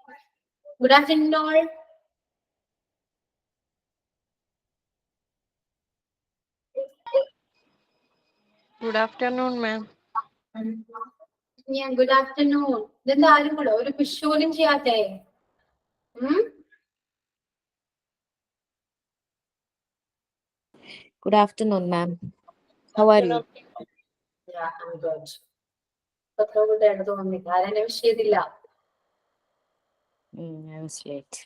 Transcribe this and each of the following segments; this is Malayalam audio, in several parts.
Good afternoon, all. Good afternoon, ma'am. Yeah, good afternoon. ഇതെന്താ ആരും കൂടെ ഒരു വിഷുവലും ചെയ്യാത്തേ? Good afternoon, ma'am. How are you? Yeah, I'm good. പത്രങ്ങളുടെ തോന്നുന്നില്ല, ആരെന്നെ വിഷ് ചെയ്തില്ല. I was late.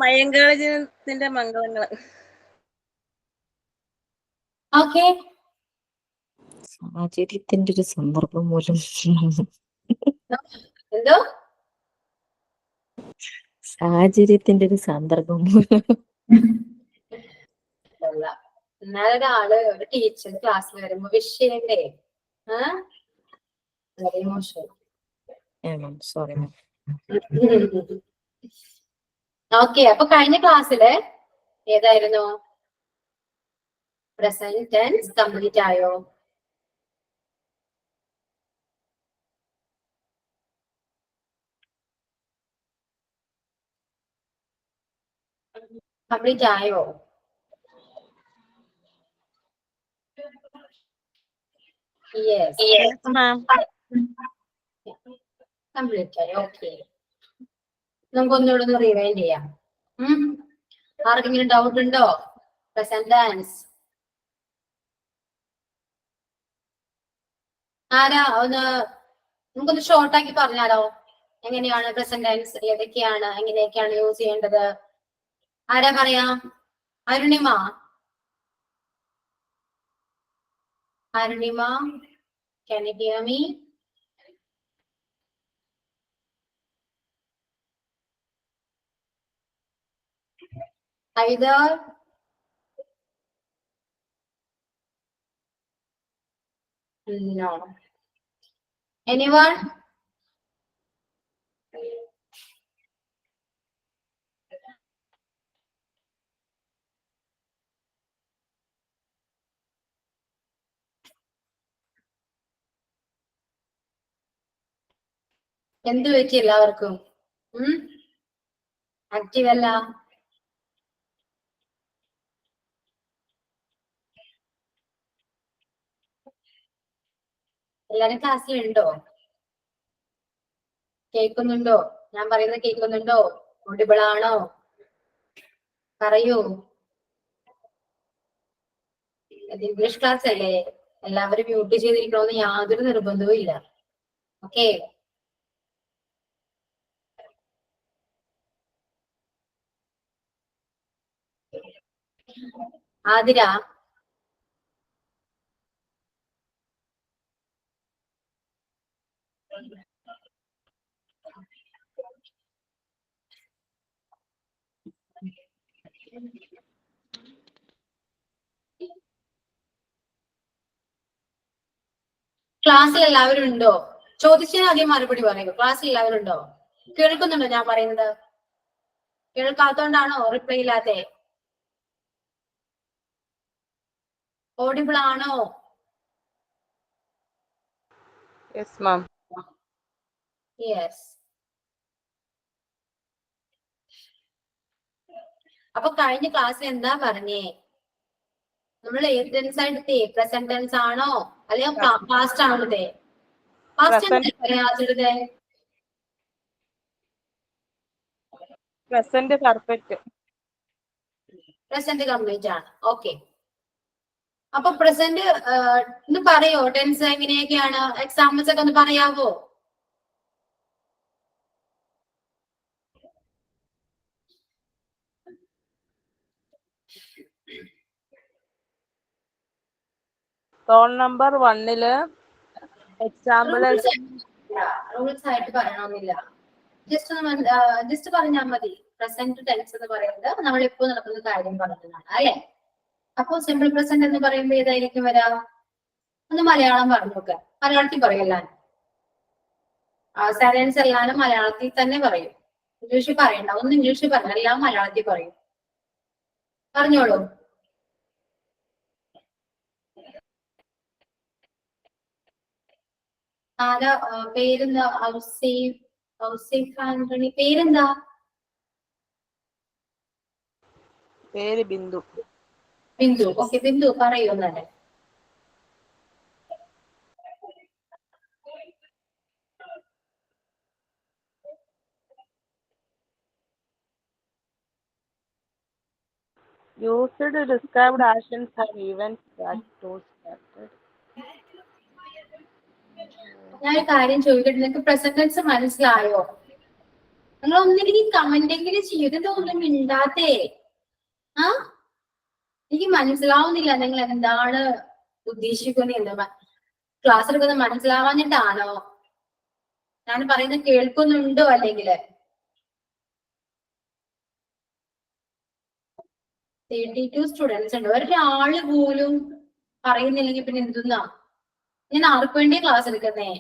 മയങ്കാളജനത്തിന്റെ മംഗളങ്ങൾ. ഓക്കെ. സാഹചര്യത്തിന്റെ ഒരു സന്ദർഭം മൂലം എന്തോ സാഹചര്യത്തിന്റെ ഒരു സന്ദർഭം മൂലം എന്നാലൊരാള് ഒരു ടീച്ചർ ക്ലാസ്സിൽ വരുമ്പോ വിഷ് ചെയ്യണ്ടേ? വളരെ മോശം. Sorry ma'am. ഓക്കെ, അപ്പൊ കഴിഞ്ഞ ക്ലാസ്സില് ഏതായിരുന്നു? പ്രസന്റ് ടെൻസ് കംപ്ലീറ്റ് ആയോ? കംപ്ലീറ്റ് ആയോ? Yes, ma'am. കംപ്ലീറ്റ് ആയി. ഓക്കെ, നമുക്കൊന്നുകൂടെ ഒന്ന് റിവൈൻഡ് ചെയ്യാം. ആർക്കെങ്കിലും ഡൗട്ട് ഉണ്ടോ? പ്രസന്റ് ടെൻസ് ആരാ ഒന്ന് നമുക്കൊന്ന് ഷോർട്ടാക്കി പറഞ്ഞാലോ? എങ്ങനെയാണ് പ്രസന്റ് ടെൻസ്, ഏതൊക്കെയാണ്, എങ്ങനെയൊക്കെയാണ് യൂസ് ചെയ്യേണ്ടത്? ആരാ പറയാ? Arunima, Arunima, can you hear me? Either no. Anyone? എന്ത് പറ്റി എല്ലാവർക്കും? ആക്റ്റീവ് അല്ല? എല്ലാരും ക്ലാസ്സിലുണ്ടോ? കേൾക്കുന്നുണ്ടോ? ഞാൻ പറയുന്നത് കേൾക്കുന്നുണ്ടോ? ഓഡിബിൾ ആണോ? പറയൂ. ഇത് ഇംഗ്ലീഷ് ക്ലാസ് അല്ലേ, എല്ലാവരും മ്യൂട്ട് ചെയ്തിരിക്കണമെന്ന് യാതൊരു നിർബന്ധവും ഇല്ല. ഓക്കെ, ആതിര ക്ലാസ്സിൽ എല്ലാവരും ഉണ്ടോ? ചോദിച്ചതിന് ആദ്യം മറുപടി പറയൂ. ക്ലാസ്സിൽ എല്ലാവരും ഉണ്ടോ? കേൾക്കുന്നുണ്ടോ ഞാൻ പറയുന്നത്? കേൾക്കാത്തോണ്ടാണോ റിപ്ലൈ ഇല്ലാത്തെ? ഓഡിബിൾ ആണോ? Yes, ma'am. യെസ്. അപ്പൊ കഴിഞ്ഞ ക്ലാസ്സിൽ എന്താ പറഞ്ഞേ? നമ്മൾ ഏത് ടെൻസ് എടുത്തേ? പ്രസന്റ് ടെൻസ് ആണോ അല്ലെങ്കിൽ പാസ്റ്റ് ആണോ എടുത്തേ? പാസ്റ്റ് എടുത്തേ? Present perfect. പ്രസന്റ് കംപ്ലീറ്റ് ആണ്. ഓക്കെ, അപ്പൊ പ്രസന്റ് ഒന്ന് പറയോ? ടെൻസ് എങ്ങനെയൊക്കെയാണ്? എക്സാമ്പിൾസ് ഒക്കെ ഒന്ന് പറയാവോ? Roll number 1 എക്സാമ്പിൾ റൂൾസ് ആയിട്ട് പറയണമെന്നില്ല, ജസ്റ്റ് പറഞ്ഞാൽ മതി. പ്രസന്റ് ടെൻസ് എന്ന് പറയുന്നത് നമ്മൾ ഇപ്പോൾ നടക്കുന്ന കാര്യം പറയുന്നതാണ് അല്ലെ? അപ്പൊ സിമ്പിൾ പ്രസന്റ് എന്ന് പറയുമ്പോൾ ഏതായിരിക്കും വരാ? ഒന്ന് മലയാളം പറഞ്ഞു നോക്കുക. മലയാളത്തിൽ പറയല്ല, സെന്റൻസ് എല്ലാവരും മലയാളത്തിൽ തന്നെ പറയും. ഇംഗ്ലീഷിൽ പറയണ്ട, ഒന്ന് ഇംഗ്ലീഷിൽ പറഞ്ഞ എല്ലാം മലയാളത്തിൽ പറയും. പറഞ്ഞോളൂ. ആരാ പേരെന്താ? ഔസേഫ് ആന്റണി. പേരെന്താ? പേര് ബിന്ദു. ബിന്ദു. ഓക്കെ, ബിന്ദു പറയൂ എന്നാല്. Used described actions have events that was started. ഞാനൊരു കാര്യം ചോദിക്കട്ടെ, നിങ്ങൾക്ക് പ്രസന്റ് ടെൻസ് മനസ്സിലായോ? നിങ്ങൾ ഒന്നില്ലെങ്കിൽ കമന്റ് എങ്കിലും ചെയ്തത് ഒന്നും മിണ്ടാത്തേ. ആ എനിക്ക് മനസ്സിലാവുന്നില്ല നിങ്ങൾ എന്താണ് ഉദ്ദേശിക്കുന്നത്. ക്ലാസ് എടുക്കുന്നത് മനസ്സിലാവാഞ്ഞിട്ടാണോ? ഞാൻ പറയുന്നത് കേൾക്കുന്നുണ്ടോ? അല്ലെങ്കിൽ 32 സ്റ്റുഡൻസ് ഉണ്ട്, ഒരാള് പോലും പറയുന്നില്ലെങ്കിൽ പിന്നെ എന്തുന്നാ? ഞാൻ ആർക്ക് വേണ്ടി ക്ലാസ് എടുക്കുന്നേ?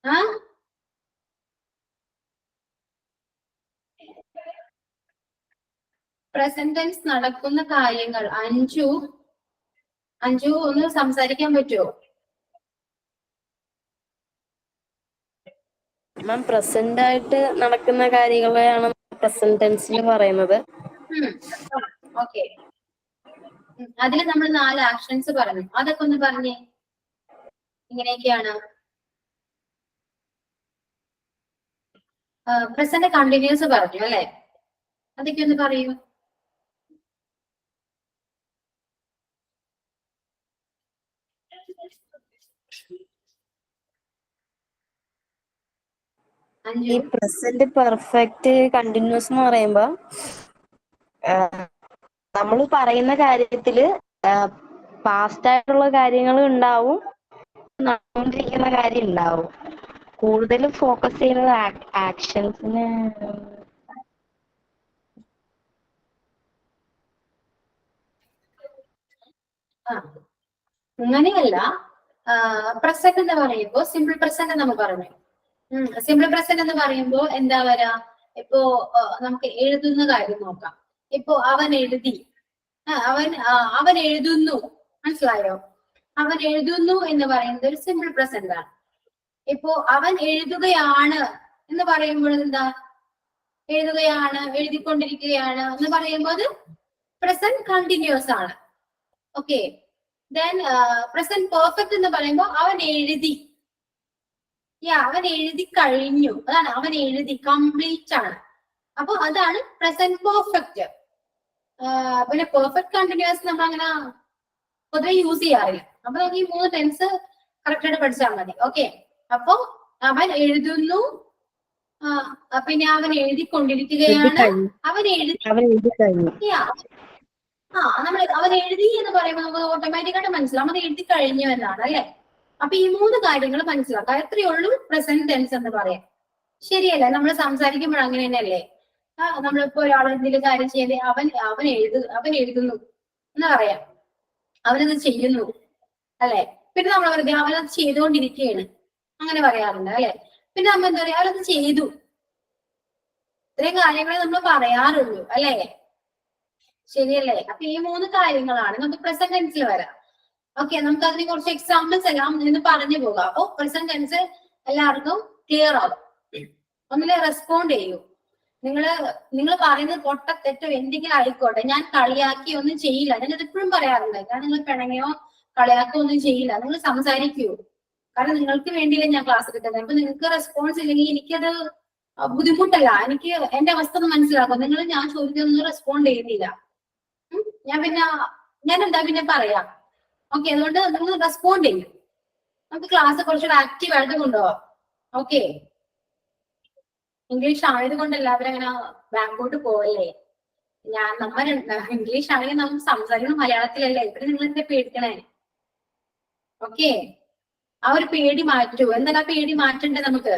ആ പ്രസന്റ് ടെൻസ് നടക്കുന്ന കാര്യങ്ങൾ അഞ്ജു ഒന്ന് സംസാരിക്കാൻ പറ്റുമോ? മാം, പ്രസന്റ് ആയിട്ട് നടക്കുന്ന കാര്യങ്ങളെയാണ് പ്രസന്റ് ടെൻസിൽ പറയുന്നത്. ഓക്കെ, അതിൽ നമ്മൾ 4 ആക്ഷൻസ് പറഞ്ഞു, അതൊക്കെ ഒന്ന് പറഞ്ഞേ. ഇങ്ങനെയൊക്കെയാണ്. പ്രസന്റ് കണ്ടിന്യൂസ് പറഞ്ഞു അല്ലെ? അതൊക്കെ ഒന്ന് പറയൂ. ഈ പ്രസന്റ് പെർഫെക്റ്റ് കണ്ടിന്യൂസ് എന്ന് പറയുമ്പോ നമ്മൾ പറയുന്ന കാര്യത്തില് പാസ്റ്റ് ആയിട്ടുള്ള കാര്യങ്ങൾ ഉണ്ടാവും, നടന്നുകൊണ്ടിരിക്കുന്ന കാര്യം ഉണ്ടാവും. കൂടുതലും ഫോക്കസ് ചെയ്യുന്നത് ആക്ഷൻസിന്. അങ്ങനെയല്ല. പ്രസന്റ് എന്ന് പറയുമ്പോ സിമ്പിൾ പ്രസന്റ് എന്ന് പറഞ്ഞു. സിമ്പിൾ പ്രസന്റ് എന്ന് പറയുമ്പോ എന്താ പറയാ? ഇപ്പോ നമുക്ക് എഴുതുന്ന കാര്യം നോക്കാം. ഇപ്പോ അവൻ എഴുതി, അവൻ എഴുതുന്നു. മനസ്സിലായോ? അവൻ എഴുതുന്നു എന്ന് പറയുന്നത് ഒരു സിമ്പിൾ പ്രസന്റ് ആണ്. ഇപ്പോ അവൻ എഴുതുകയാണ് എന്ന് പറയുമ്പോൾ എന്താ? എഴുതുകയാണ്, എഴുതിക്കൊണ്ടിരിക്കുകയാണ് എന്ന് പറയുമ്പോൾ അത് പ്രസന്റ് കണ്ടിന്യൂസ് ആണ്. ഓക്കെ, ദെൻ പ്രസന്റ് പെർഫെക്റ്റ് എന്ന് പറയുമ്പോൾ അവൻ എഴുതി, അവൻ എഴുതി കഴിഞ്ഞു, അതാണ് അവൻ എഴുതി, കംപ്ലീറ്റ് ആണ്. അപ്പൊ അതാണ് പ്രസന്റ് പെർഫെക്റ്റ്. പിന്നെ പെർഫെക്റ്റ് കണ്ടിന്യൂസ് നമ്മൾ അങ്ങനെ പൊതുവെ യൂസ് ചെയ്യാറില്ല. അപ്പൊ നമുക്ക് ഈ 3 ടെൻസ് കറക്റ്റ് ആയിട്ട് പഠിച്ചാൽ മതി. ഓക്കെ, അപ്പൊ അവൻ എഴുതുന്നു, പിന്നെ അവൻ എഴുതിക്കൊണ്ടിരിക്കുകയാണ്, അവൻ എഴുതി കഴിഞ്ഞു. നമ്മൾ അവൻ എഴുതി എന്ന് പറയുമ്പോൾ നമുക്ക് ഓട്ടോമാറ്റിക്കായിട്ട് മനസ്സിലാവും അത് എഴുതി കഴിഞ്ഞു എന്നാണ് അല്ലെ? അപ്പൊ ഈ 3 കാര്യങ്ങൾ മനസ്സിലാക്കാം. എത്രയേ ഉള്ളൂ പ്രസന്റ് ടെൻസ് എന്ന് പറയാം. ശരിയല്ലേ? നമ്മൾ സംസാരിക്കുമ്പോൾ അങ്ങനെ തന്നെയല്ലേ? നമ്മളിപ്പോ ഒരാൾ എന്തെങ്കിലും കാര്യം ചെയ്ത് അവൻ എഴുതുന്നു എന്ന് പറയാം, അവനത് ചെയ്യുന്നു അല്ലെ? പിന്നെ നമ്മൾ വെറുതെ അവനത് ചെയ്തുകൊണ്ടിരിക്കുകയാണ് അങ്ങനെ പറയാറുണ്ട് അല്ലെ? പിന്നെ നമ്മൾ എന്താ പറയാ? അവനത് ചെയ്തു. ഇത്രയും കാര്യങ്ങളെ നമ്മൾ പറയാറുള്ളൂ അല്ലെ? ശരിയല്ലേ? അപ്പൊ ഈ 3 കാര്യങ്ങളാണ് നമുക്ക് പ്രസന്റ് ടെൻസിൽ വരാം. ഓക്കെ, നമുക്ക് അതിന് കുറച്ച് എക്സാമ്പിൾസ് എല്ലാം ഇന്ന് പറഞ്ഞു പോകാം. അപ്പൊ പ്രസന്റ് ടെൻസ് എല്ലാവർക്കും ക്ലിയർ ആവും. ഒന്നിലെ റെസ്പോണ്ട് ചെയ്യൂ. നിങ്ങൾ പറയുന്നത് പൊട്ട തെറ്റോ എന്തെങ്കിലും ആയിക്കോട്ടെ, ഞാൻ കളിയാക്കി ഒന്നും ചെയ്യില്ല. ഞാനത് എപ്പോഴും പറയാറുണ്ട്. ഞാൻ നിങ്ങൾ പിണങ്ങിയോ കളിയാക്കോ ഒന്നും ചെയ്യില്ല. നിങ്ങൾ സംസാരിക്കൂ. കാരണം നിങ്ങൾക്ക് വേണ്ടിയില്ല ഞാൻ ക്ലാസ് എടുക്കുന്നത്. അപ്പൊ നിങ്ങൾക്ക് റെസ്പോൺസ് ഇല്ലെങ്കിൽ എനിക്കത് ബുദ്ധിമുട്ടല്ല. എനിക്ക് എന്റെ അവസ്ഥ ഒന്ന് മനസ്സിലാക്കും. നിങ്ങൾ ഞാൻ ചോദിക്കുന്നൊന്നും റെസ്പോണ്ട് ചെയ്യുന്നില്ല. ഞാൻ എന്താ പിന്നെ പറയാം? ഓക്കെ, അതുകൊണ്ട് നിങ്ങൾ റെസ്പോണ്ട് ചെയ്യും. നമുക്ക് ക്ലാസ് കുറച്ചുകൂടെ ആക്റ്റീവ് ആയിട്ട് കൊണ്ടുപോവാം. ഓക്കെ, ഇംഗ്ലീഷ് ആയതുകൊണ്ട് എല്ലാവരും അങ്ങനെ ബാക്കോട്ട് പോവല്ലേ? നമ്മൾ ഇംഗ്ലീഷ് ആണെങ്കിൽ നമുക്ക് സംസാരിക്കുന്നത് മലയാളത്തിലല്ലേ? ഇപ്പൊ നിങ്ങൾ എന്താ പേടിക്കണേ? ഓക്കെ, ആ ഒരു പേടി മാറ്റൂ. എന്തായാലും ആ പേടി മാറ്റണ്ടേ നമുക്ക്?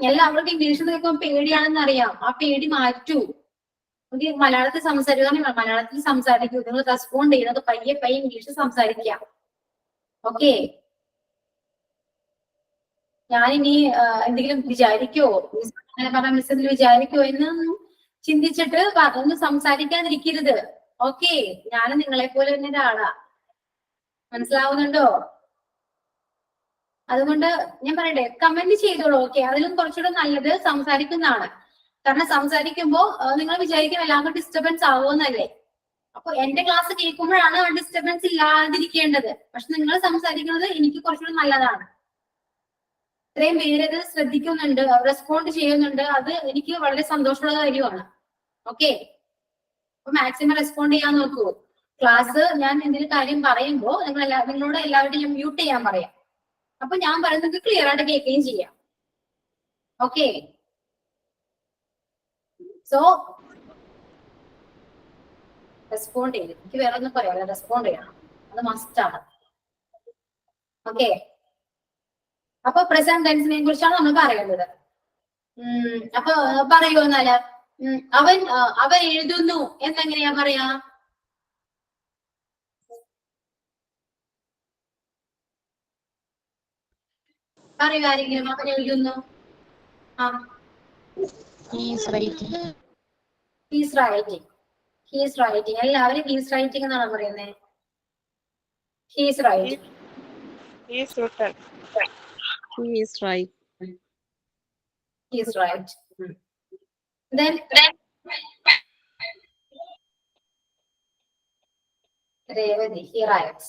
എല്ലാവർക്കും ഇംഗ്ലീഷ് കേൾക്കുമ്പോൾ പേടിയാണെന്ന് അറിയാം. ആ പേടി മാറ്റൂ. മലയാളത്തിൽ സംസാരിക്കുക, മലയാളത്തിൽ സംസാരിക്കൂ. നിങ്ങൾ റെസ്പോണ്ട് ചെയ്യുന്നത് പയ്യെ ഇംഗ്ലീഷ് സംസാരിക്കാം. ഓക്കെ, ഞാനിനി എന്തെങ്കിലും വിചാരിക്കോ, മിസ് അങ്ങനെ പറഞ്ഞ മിസ് എന്തെങ്കിലും വിചാരിക്കോ എന്ന് ചിന്തിച്ചിട്ട് ഒന്ന് സംസാരിക്കാതിരിക്കരുത്. ഓക്കെ, ഞാൻ നിങ്ങളെ പോലെ തന്നെ ഒരാളാ. മനസ്സിലാവുന്നുണ്ടോ? അതുകൊണ്ട് ഞാൻ പറയട്ടെ, കമന്റ് ചെയ്തോളൂ. ഓക്കെ, അതിലും കുറച്ചുകൂടെ നല്ലത് സംസാരിക്കുന്നതാണ്. കാരണം സംസാരിക്കുമ്പോൾ നിങ്ങൾ വിചാരിക്കും എല്ലാവർക്കും ഡിസ്റ്റർബൻസ് ആവുമെന്നല്ലേ. അപ്പൊ എന്റെ ക്ലാസ് കേൾക്കുമ്പോഴാണ് ഡിസ്റ്റർബൻസ് ഇല്ലാതിരിക്കേണ്ടത്. പക്ഷെ നിങ്ങൾ സംസാരിക്കുന്നത് എനിക്ക് കുറച്ചുകൂടെ നല്ലതാണ്. ഇത്രയും പേര് ഇത് ശ്രദ്ധിക്കുന്നുണ്ട്, റെസ്പോണ്ട് ചെയ്യുന്നുണ്ട്, അത് എനിക്ക് വളരെ സന്തോഷമുള്ള കാര്യമാണ്. ഓക്കെ, അപ്പൊ മാക്സിമം റെസ്പോണ്ട് ചെയ്യാൻ നോക്കൂ. ക്ലാസ് ഞാൻ എന്തെങ്കിലും കാര്യം പറയുമ്പോൾ നിങ്ങളോട് എല്ലാവരുടെയും ഞാൻ മ്യൂട്ട് ചെയ്യാൻ പറയാം. അപ്പൊ ഞാൻ പറയുന്നത് ക്ലിയർ ആയിട്ട് കേൾക്കുകയും ചെയ്യാം. ഓക്കെ, സോ റെസ്പോണ്ട് ചെയ്ത് എനിക്ക് വേറെ ഒന്നും പറയാം, റെസ്പോണ്ട് ചെയ്യണം, അത് മസ്റ്റ് ആണ്. ഓക്കെ, അപ്പൊ പ്രസന്റ് ടെൻസിനെ കുറിച്ചാണ് നമ്മൾ പറയുന്നത്. അപ്പൊ പറയൂ എന്നാല്, അവൻ എഴുതുന്നു എന്നെങ്ങനെയാ പറയാ? പറയൂ ആരെങ്കിലും. അവൻ എഴുതുന്നു. He's writing. എല്ലാവരും ഹീസ് റൈറ്റിംഗ് എന്നാണ് പറയുന്നത്. He's writing. He is right. He's right. Then Revati, he writes.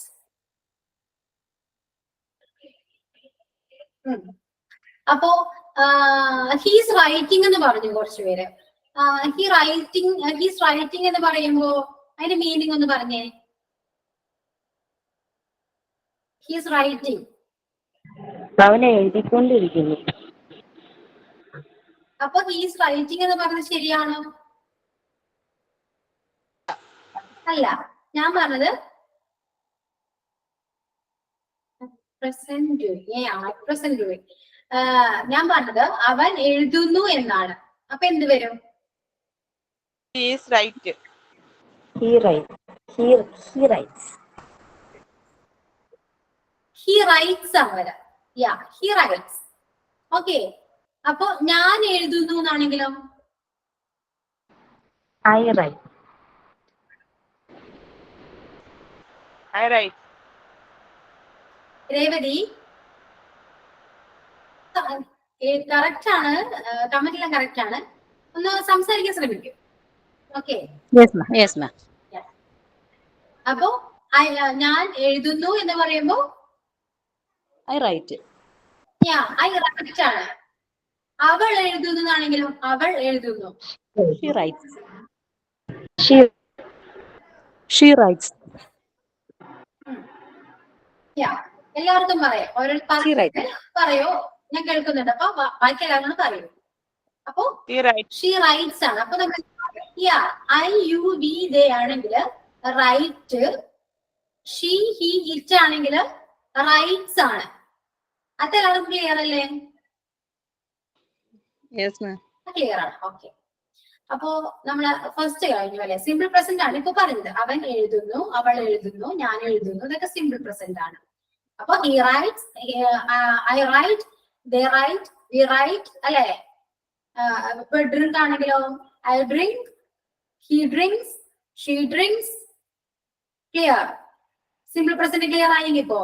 അപ്പോ ഹീസ് റൈറ്റിംഗ് എന്ന് പറഞ്ഞു കുറച്ചു പേര്. ഹീസ് റൈറ്റിംഗ് എന്ന് പറയുമ്പോ അതിന്റെ മീനിങ് ഒന്ന് പറഞ്ഞേ. ഹീസ് റൈറ്റിംഗ്, അവനെ എഴുതിക്കൊണ്ടിരിക്കുന്നു. അപ്പൊ ഹീസ് റൈറ്റിംഗ് എന്ന് പറഞ്ഞത് ശരിയാണോ? അല്ല, ഞാൻ പറഞ്ഞത് ഞാൻ പറഞ്ഞത് അവൻ എഴുതുന്നു എന്നാണ്. അപ്പൊ എന്ത് വരും? He is right. He writes. He writes ആണ്. Yeah, he writes. ഓക്കെ, അപ്പൊ ഞാൻ എഴുതുന്നു എന്നാണെങ്കിലോ? I write. രേവതി കറക്റ്റ് ആണ്, കമന്റ് എല്ലാം കറക്റ്റ് ആണ്. ഒന്ന് സംസാരിക്കാൻ ശ്രമിക്കും. Okay, Yes, ma'am. അപ്പോ ഞാൻ എഴുതുന്നു എന്ന് പറയുമ്പോ I write. കറക്റ്റ് ആണ്. അവൾ എഴുതുന്നു എന്നാണെങ്കിലും അവൾ എഴുതുന്നു. She writes. She writes. എല്ലാവർക്കും പറയാം. ഓരോ She writes. പറയോ, ഞാൻ കേൾക്കുന്നുണ്ട്. അപ്പൊ ബാക്കി എല്ലാവരും പറയൂ. അപ്പൊ ഷീ റൈറ്റ്സ് ആണ്. അപ്പൊ നമ്മൾ IUV ആണെങ്കിൽ റൈറ്റ്, ഷീ ഹി ഇറ്റ് ആണെങ്കിൽ റൈറ്റ്സ് ആണ്. അതെല്ലാവരും ക്ലിയർ അല്ലേ? Yes, ma'am. ക്ലിയർ ആണ്. ഓക്കെ, അപ്പോ നമ്മള് ഫസ്റ്റ് കഴിഞ്ഞു അല്ലെ? സിമ്പിൾ പ്രസന്റ് ആണ് ഇപ്പൊ പറയുന്നത്. അവൻ എഴുതുന്നു, അവൾ എഴുതുന്നു, ഞാൻ എഴുതുന്നു, ഇതൊക്കെ സിമ്പിൾ പ്രസന്റ് ആണ്. അപ്പൊ he writes, I write, they write, we write അല്ലെ? ഇപ്പൊ ഡ്രിങ്ക് ആണെങ്കിലോ I drink, he drinks, she drinks. Clear? Simple present clear ആയെങ്കിൽ ഇപ്പോ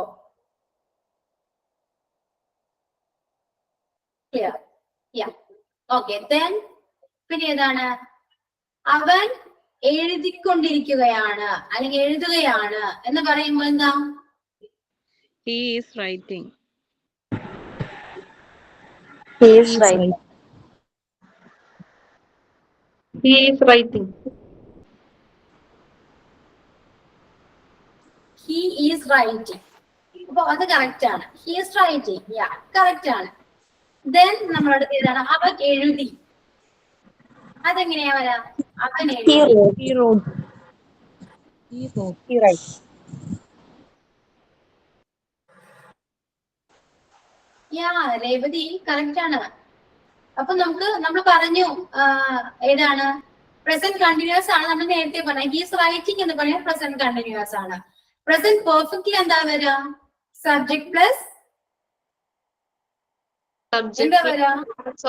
ക്ലിയർ? ഓക്കെ, then പിന്നെ ഏതാണ്? അവൻ എഴുതിക്കൊണ്ടിരിക്കുകയാണ് അല്ലെങ്കിൽ എഴുതുകയാണ് എന്ന് പറയുമ്പോ എന്താ? He is writing. He is writing. He is writing. He is writing. അപ്പൊ അത് കറക്റ്റ് ആണ്. He is writing. കറക്റ്റ് ആണ്. Then നമ്മളോട് ഏതാണ്? അവൻ എഴുതി. അതെങ്ങനെയാ വരാ? അവൻ എഴുതി. He wrote. He writes. Revathi correct ആണ്. അപ്പൊ നമ്മൾ പറഞ്ഞു ഏതാണ്? പ്രസന്റ് കണ്ടിന്യൂസ് ആണ്. നമ്മൾ നേരത്തെ പറഞ്ഞ ഹീസ് റൈറ്റിംഗ് എന്ന് പറയുന്നത് പ്രസന്റ് കണ്ടിന്യൂസ് ആണ്. പ്രസന്റ് പെർഫെക്റ്റ്ലി എന്താ വരാ? സബ്ജക്ട് പ്ലസ് എന്താ വരാ?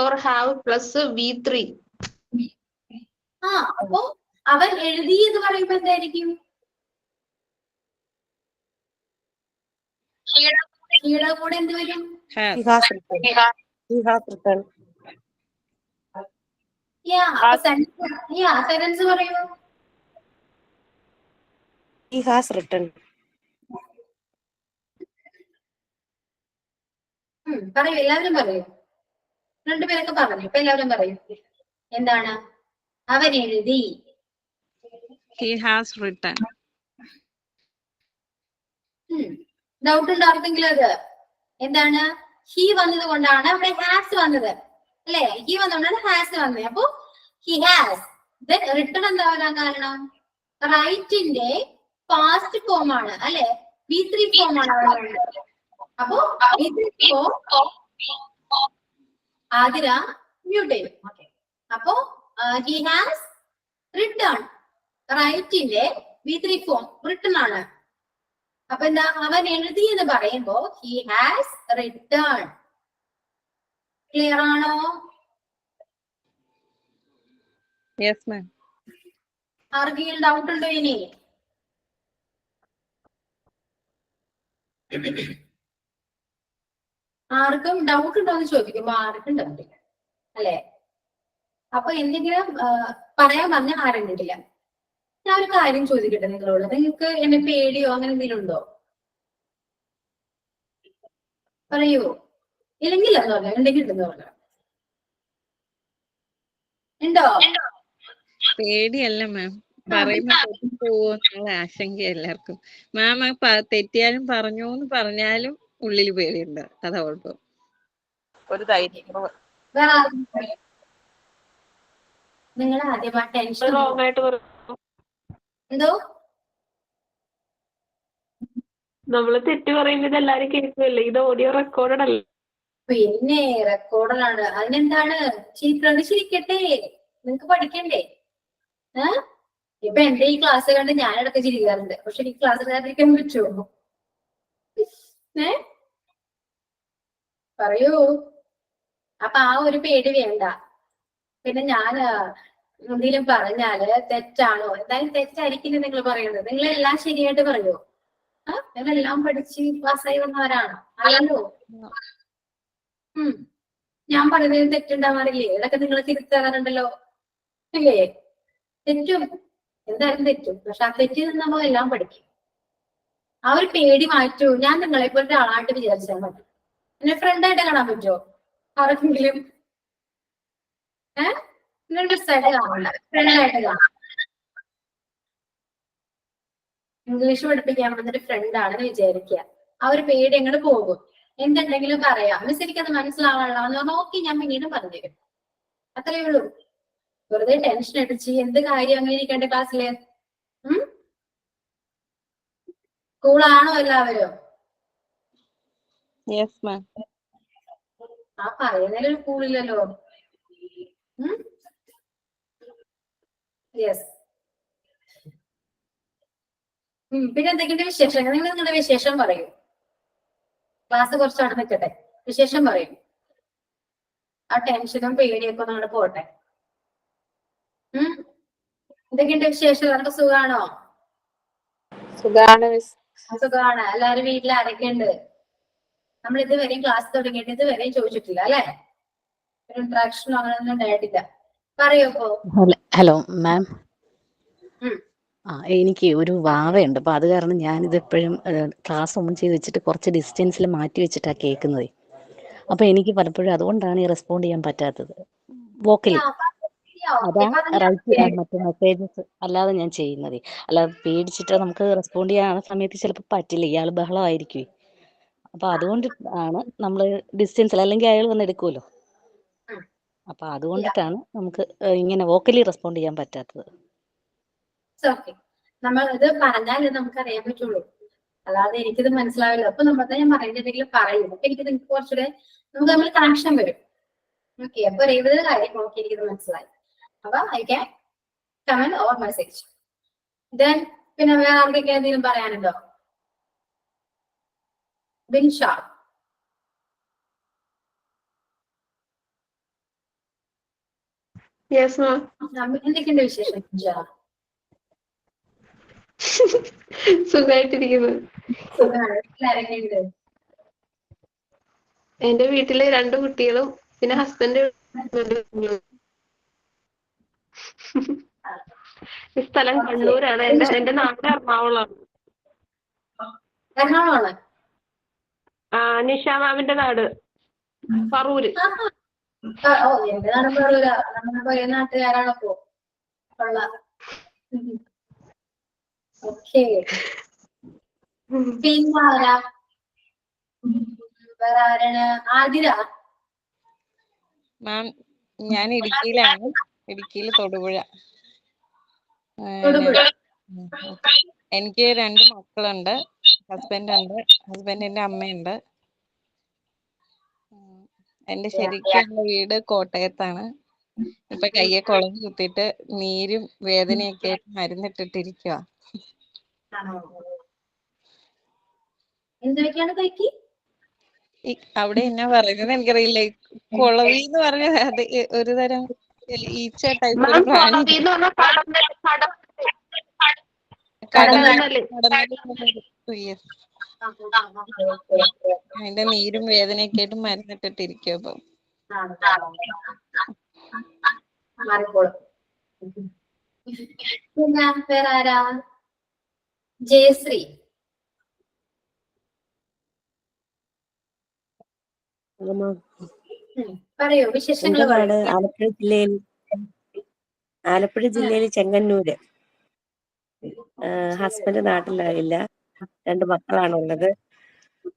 or have plus V3. അപ്പൊ അവൻ എഴുതി എന്ന് പറയുമ്പോ എന്തായിരിക്കും? യുടെ കൂടെ എന്ത് വരും? He has written. He has written. അപ്പൊ സെന്റൻസ് പറയൂ. He has written. പറയൂ, എല്ലാവരും പറയൂ. രണ്ടുപേരൊക്കെ പറഞ്ഞു, ഇപ്പൊ എല്ലാവരും പറയൂ. എന്താണ്? അവൻ എഴുതി. He has written. ഡൗട്ട് ഉണ്ടോ ആർക്കെങ്കിലും? അത് എന്താണ്? ഹി വന്നത് കൊണ്ടാണ് അവിടെ ഹാസ് വന്നത്, അല്ലെ? ഹി വന്നതുകൊണ്ടാണ് ഹാസ് വന്നത്. അപ്പൊ ഹി ഹാസ്. റിട്ടൺ എന്താ വരാൻ കാരണം? റൈറ്റിന്റെ പാസ്റ്റ് ഫോം ആണ്, അല്ലെ? V3 ഫോം ആണ്. അപ്പൊ V3 ഫോം ആതിര മ്യൂട്ട് ചെയ്യും. ഓക്കെ. അപ്പോ ഹി ഹാസ് റിട്ടേൺ. റൈറ്റിന്റെ V3 ഫോം റിട്ടൺ ആണ്. അപ്പൊ എന്താ? അവൻ എഴുതി എന്ന് പറയുമ്പോ ഹി ഹാസ് റിട്ടേൺ. ക്ലിയർ ആണോ? Yes, ma'am. ആർക്കെങ്കിലും ഡൗട്ട് ഉണ്ടോ ഇനി? ആർക്കും ഡൗട്ട് ഉണ്ടോ എന്ന് ചോദിക്കുമ്പോ ആർക്കും ഡൗട്ട് ഇല്ല, അല്ലെ? അപ്പൊ എന്തെങ്കിലും പറയാൻ പറഞ്ഞ ആരുണ്ടില്ല. ഞാൻ ഒരു കാര്യം ചോദിക്കട്ടെ നിങ്ങളോട്. നിങ്ങൾക്ക് എന്നെ പേടിയോ അങ്ങനെ എന്തെങ്കിലും ഉണ്ടോ? പറയൂ. ഇല്ലെങ്കിൽ എന്ന് പറഞ്ഞോ, ഉണ്ടെങ്കിൽ ഉണ്ടെന്ന് പറഞ്ഞോ. ഉണ്ടോ? പേടിയല്ല മാം, പറയുമ്പോ തെറ്റിപ്പോവോന്നുള്ള ആശങ്ക എല്ലാവർക്കും. മാം തെറ്റിയാലും പറഞ്ഞോന്ന് പറഞ്ഞാലും ഉള്ളിൽ പേടിയുണ്ട്, അതാ കുഴപ്പം. ഒരു ധൈര്യം. വേറെ ആർക്കും പറയോ? നിങ്ങൾ ആദ്യം ആ ടെൻഷൻ റോങ് ആയിട്ട് പറയും. എന്തോ നമ്മള് തെറ്റ് പറയുന്നത് എല്ലാരും കേൾക്കുമല്ലേ? ഇത് ഓഡിയോ റെക്കോർഡഡ് അല്ല. പിന്നെ റെക്കോർഡറാണ്. അതിനെന്താണ്? ചിരിക്കട്ടെ, നിങ്ങക്ക് പഠിക്കണ്ടേ? ഇപ്പൊ എന്റെ ഈ ക്ലാസ് കണ്ട് ഞാനിടക്ക് ചിരിക്കാറുണ്ട്. പക്ഷെ ഈ ക്ലാസ് കണ്ടിരിക്കാൻ പറ്റുമോ? പറയൂ. അപ്പൊ ആ ഒരു പേടി വേണ്ട. പിന്നെ ഞാൻ എന്തെങ്കിലും പറഞ്ഞാല് തെറ്റാണോ? എന്തായാലും തെറ്റായിരിക്കില്ല നിങ്ങൾ പറയുന്നത്. നിങ്ങളെല്ലാം ശരിയായിട്ട് പറയൂ. നിങ്ങളെല്ലാം പഠിച്ച് പാസ്സായി വന്നവരാണ്, അല്ലല്ലോ? ഞാൻ പറയുന്നത് തെറ്റുണ്ടാവാറില്ലേ? ഇതൊക്കെ നിങ്ങൾ തിരുത്താറുണ്ടല്ലോ, ഇല്ലേ? തെറ്റും, എന്തായാലും തെറ്റും. പക്ഷെ ആ തെറ്റിൽ നിന്ന് നമ്മൾ എല്ലാം പഠിക്കും. ആ ഒരു പേടി മാറ്റൂ. ഞാൻ നിങ്ങളെ പോലെ ഒരാളായിട്ട് വിചാരിച്ചാൽ മതി. എന്നെ ഫ്രണ്ടായിട്ട് കാണാൻ പറ്റുമോ ആർക്കെങ്കിലും? നിങ്ങൾ മിസ്സായിട്ട് കാണണ്ട, ഫ്രണ്ടായിട്ട് കാണാം. ഇംഗ്ലീഷ് പഠിപ്പിക്കാൻ പറ്റുന്ന ഫ്രണ്ടാണെന്ന് വിചാരിക്കുക. ആ ഒരു പേടി എങ്ങോട്ട് പോകും. എന്തുണ്ടെങ്കിലും പറയാം. മിസ് എനിക്കത് മനസ്സിലാവാനുള്ള എന്ന് പറഞ്ഞാൽ ഓക്കെ, ഞാൻ പിന്നീട് പറഞ്ഞുതരും. അത്രയേ ഉള്ളൂ. വെറുതെ ടെൻഷൻ അടിച്ച് എന്ത് കാര്യം അങ്ങനെ ഇരിക്കേണ്ട ക്ലാസ്സില്? കൂളാണോ എല്ലാവരും? Yes, ma'am. ആ പറയുന്നതിൽ ഒരു കൂളില്ലല്ലോ. യെസ്. പിന്നെ എന്തെങ്കിലും വിശേഷങ്ങൾ? നിങ്ങൾ നിങ്ങളുടെ വിശേഷം പറയൂ. ക്ലാസ് കുറച്ചാണ് നിൽക്കട്ടെ, വിശേഷം പറയും. ആ ടെൻഷനും പേടിയൊക്കെ നിങ്ങളുടെ പോട്ടെ. എന്തൊക്കെയുണ്ട് വിശേഷം? എല്ലാവർക്കും സുഖാണോ? സുഖാണ് മിസ്. സുഖമാണ്. എല്ലാവരും വീട്ടിൽ ആരൊക്കെയുണ്ട്? നമ്മൾ ഇതുവരെയും ക്ലാസ് തുടങ്ങിയിട്ട് ഇതുവരെയും ചോദിച്ചിട്ടില്ല, അല്ലെ? ഒരു ഇൻട്രാക്ഷനോ അങ്ങനെയൊന്നും ഉണ്ടായിട്ടില്ല. പറയപ്പോ. Hello ma'am. എനിക്ക് ഒരു വാവയുണ്ട്. അപ്പൊ അത് കാരണം ഞാനിത് എപ്പോഴും ക്ലാസ് ഓൺ ചെയ്ത് വെച്ചിട്ട് കുറച്ച് ഡിസ്റ്റൻസിൽ മാറ്റി വെച്ചിട്ടാണ് കേൾക്കുന്നത്. അപ്പൊ എനിക്ക് പലപ്പോഴും അതുകൊണ്ടാണ് ഈ റെസ്പോണ്ട് ചെയ്യാൻ പറ്റാത്തത്. വോക്കലി അതാണ് റൈറ്റ് മറ്റേ മെസ്സേജസ് അല്ലാതെ ഞാൻ ചെയ്യുന്നത്. അല്ലാതെ പേടിച്ചിട്ട് നമുക്ക് റെസ്പോണ്ട് ചെയ്യാൻ സമയത്ത് ചിലപ്പോൾ പറ്റില്ല, ഇയാൾ ബഹളമായിരിക്കും. അപ്പൊ അതുകൊണ്ടിട്ടാണ് നമ്മൾ ഡിസ്റ്റൻസിൽ, അല്ലെങ്കിൽ അയാൾ വന്ന് എടുക്കുമല്ലോ. അപ്പൊ അതുകൊണ്ടിട്ടാണ് നമുക്ക് ഇങ്ങനെ വോക്കലി റെസ്പോണ്ട് ചെയ്യാൻ പറ്റാത്തത്. നമ്മൾ ഇത് പറഞ്ഞാൽ നമുക്ക് അറിയാൻ പറ്റുള്ളൂ, അല്ലാതെ എനിക്കിത് മനസ്സിലാവില്ല. അപ്പൊ നമ്മൾ ഞാൻ പറയുന്നുണ്ടെങ്കിൽ പറയും. അപ്പൊ എനിക്ക് നിങ്ങൾക്ക് കുറച്ചുകൂടെ നമുക്ക് തമ്മിൽ കണക്ഷൻ വരും. ഓക്കെ. അപ്പൊ ഏത് കാര്യം നോക്കി എനിക്കിത് മനസ്സിലായി. അപ്പൊ I can comment or message. Then പിന്നെ വേറെ ആർക്കൊക്കെ എന്തെങ്കിലും പറയാനുണ്ടോ? ബിൻഷ. Yes ma'am. എന്തൊക്കെയുണ്ട് വിശേഷം ബിൻഷ? സുഖമായിട്ടിരിക്കുന്നു. സുഖമാണ്. ആരൊക്കെയുണ്ട്? എന്റെ വീട്ടില് 2 കുട്ടികളും പിന്നെ ഹസ്ബൻഡ്. ഈ സ്ഥലം കണ്ണൂരാണ്. എന്റെ നാട് എറണാകുളമാണ്. എറണാകുളമാണ്. നിഷ മാമിന്റെ നാട് പറൂര്. ഓ എന്റെ നാട് പറയൂല. നമ്മുടെ ഒരേ നാട്ടുകാരാണപ്പോ ഉള്ള. ഓക്കെ. പിന്നെ ആരാ? വേറെ ആരാണ്? ആതിര. മാം ഞാൻ ഇടുക്കിയിലാണ്. ഇടുക്കിയിൽ തൊടുപുഴ. തൊടുപുഴ. എനിക്ക് 2 മക്കളുണ്ട്. ഹസ്ബൻഡ് ഉണ്ട്. ഹസ്ബൻഡിന്റെ അമ്മയുണ്ട്. എന്റെ ശരിക്കുള്ള വീട് കോട്ടയത്താണ്. ഇപ്പൊ കയ്യെ കുളഞ്ഞു കുത്തിയിട്ട് നീരും വേദനയൊക്കെ ആയിട്ട് മരുന്നിട്ടിട്ടിരിക്കുക. എന്തൊക്കെയാണ് കൈക്ക്? അവിടെ എന്നാ പറയുന്നത് എനിക്കറിയില്ല. കുളവി എന്ന് പറഞ്ഞ അത് ഒരു തരം ഈച്ച ടൈപ്പ് ഒരു പ്രാണി. Yes. അതിന്റെ നീരും വേദനയൊക്കെ ആയിട്ട് മരുന്നിട്ടിട്ടിരിക്കുക. അപ്പൊ പിന്നെ വേറെ ആരാ? ജയശ്രീ. പറയൂ വിശേഷങ്ങൾ. എന്റെ നാട് ആലപ്പുഴ ജില്ലയിൽ ചെങ്ങന്നൂര്. ഹസ്ബൻഡ് നാട്ടിലായില്ല. 2 മക്കളാണുള്ളത്.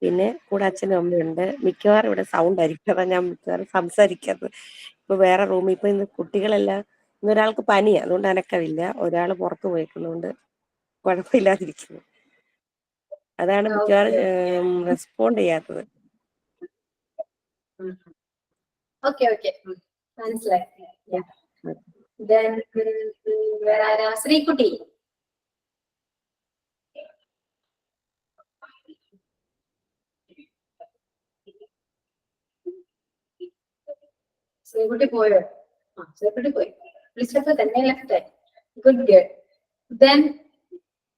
പിന്നെ കൂടെ അച്ഛനും അമ്മയുണ്ട്. മിക്കവാറും ഇവിടെ സൗണ്ട് ആയിരിക്കും. അതാ ഞാൻ മിക്കവാറും സംസാരിക്കാത്തത്. ഇപ്പൊ വേറെ റൂമിൽ ഇപ്പൊ ഇന്ന് കുട്ടികളെല്ലാം ഇന്നൊരാൾക്ക് പനിയാ, അതുകൊണ്ട് അനക്കമില്ല. ഒരാൾ പുറത്തു പോയിക്കുന്നതുകൊണ്ട് കുഴപ്പമില്ലാതിരിക്കുന്നു. അതാണ് മിക്കവാറും റെസ്പോണ്ട് ചെയ്യാത്തത്. ഓക്കെ ഓക്കെ മനസ്സിലായി. വേറെ ആരാ? ശ്രീകുട്ടി. ശ്രീകുട്ടി പോയോ? ശ്രീകുട്ടി പോയി. വിളിച്ചപ്പോ തന്നെ ലെഫ്റ്റ് ആയി. Good girl. Then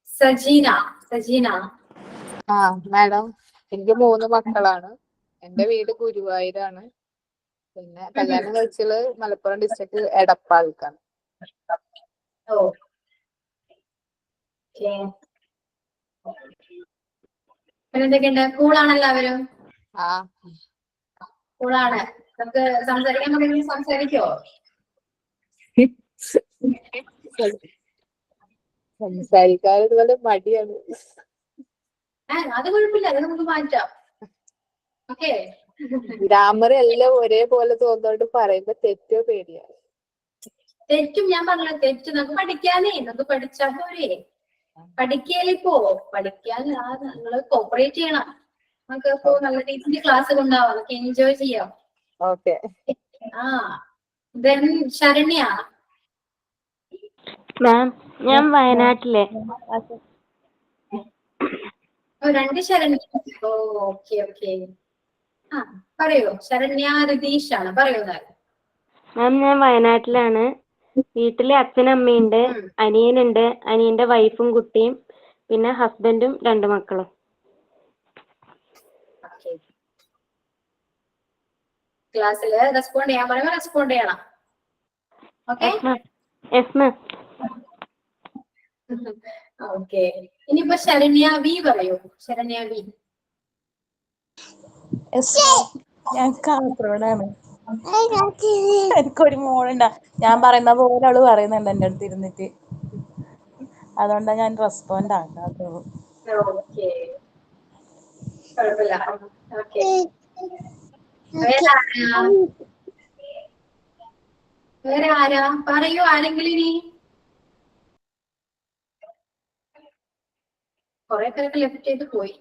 Sajina. Sajina. Madam എനിക്ക് 3 മക്കളാണ്. എന്റെ വീട് ഗുരുവായൂരാണ്. പിന്നെ കല്യാണം കഴിച്ചത് മലപ്പുറം ഡിസ്ട്രിക്ട് എടപ്പാൾക്കാണ്. ഓ പിന്നെന്തൊക്കെയുണ്ട്? കൂളാണ് എല്ലാവരും? കൂളാണ്. നമുക്ക് സംസാരിക്കാൻ പറ്റുമെങ്കിൽ സംസാരിക്കോ? സംസാരിക്കാറുള്ളത് മടിയാണ്. അത് കുഴപ്പമില്ല, അത് നമുക്ക് മാറ്റാം. ഓക്കെ. ഗ്രാമർ എല്ലാം ഒരേപോലെ തോന്നുന്നോണ്ട് പറയുമ്പോ തെറ്റോ പേടിയാണ്. തെറ്റും ഞാൻ പറഞ്ഞ തെറ്റ് നമുക്ക് പഠിക്കാനേ, നമുക്ക് പഠിച്ചാ പോരെ. പഠിക്കലിപ്പോ പഠിക്കാൻ നിങ്ങള് കോപ്പറേറ്റ് ചെയ്യണം. നമുക്ക് ഇപ്പോ നല്ല രീതിയിൽ ക്ലാസ് കൊണ്ടാവാം, നമുക്ക് എൻജോയ് ചെയ്യാം. ഓക്കെ. ദെൻ ശരണ്യ. മാം ഞാൻ വയനാട്ടിലെ. 2 ശരണ്യ. Okay okay. പറയൂ. ശരണ്യ രതീഷ് ആണ്. പറയൂ. മാം ഞാൻ വയനാട്ടിലാണ്. വീട്ടില് അച്ഛനമ്മയുണ്ട്, അനിയനുണ്ട്, അനിയന്റെ വൈഫും കുട്ടിയും, പിന്നെ ഹസ്ബൻഡും 2 മക്കളും. ക്ലാസ്സില് റെസ്പോണ്ട് ചെയ്യാൻ പറയുമ്പോൾ റെസ്പോണ്ട് ചെയ്യണം. ഓക്കെ. ഓക്കെ. ഇനിയിപ്പോ ശരണ്യ വി പറയൂ. ശരണ്യ വി. ഞാൻ കാസർഗോഡാണ്. എനിക്കൊരു മോളുണ്ടാ. ഞാൻ പറയുന്ന പോലെ അവള് പറയുന്നുണ്ട് എന്റെ അടുത്ത് ഇരുന്നിട്ട്. അതുകൊണ്ടാണ് ഞാൻ റെസ്പോണ്ട് ആക്കാത്തത്. വേറെ ആരാ? പറയൂ ആരെങ്കിലും. ഇനി കൊറേ പേരൊക്കെ ലെഫ്റ്റ് ചെയ്ത് പോയി.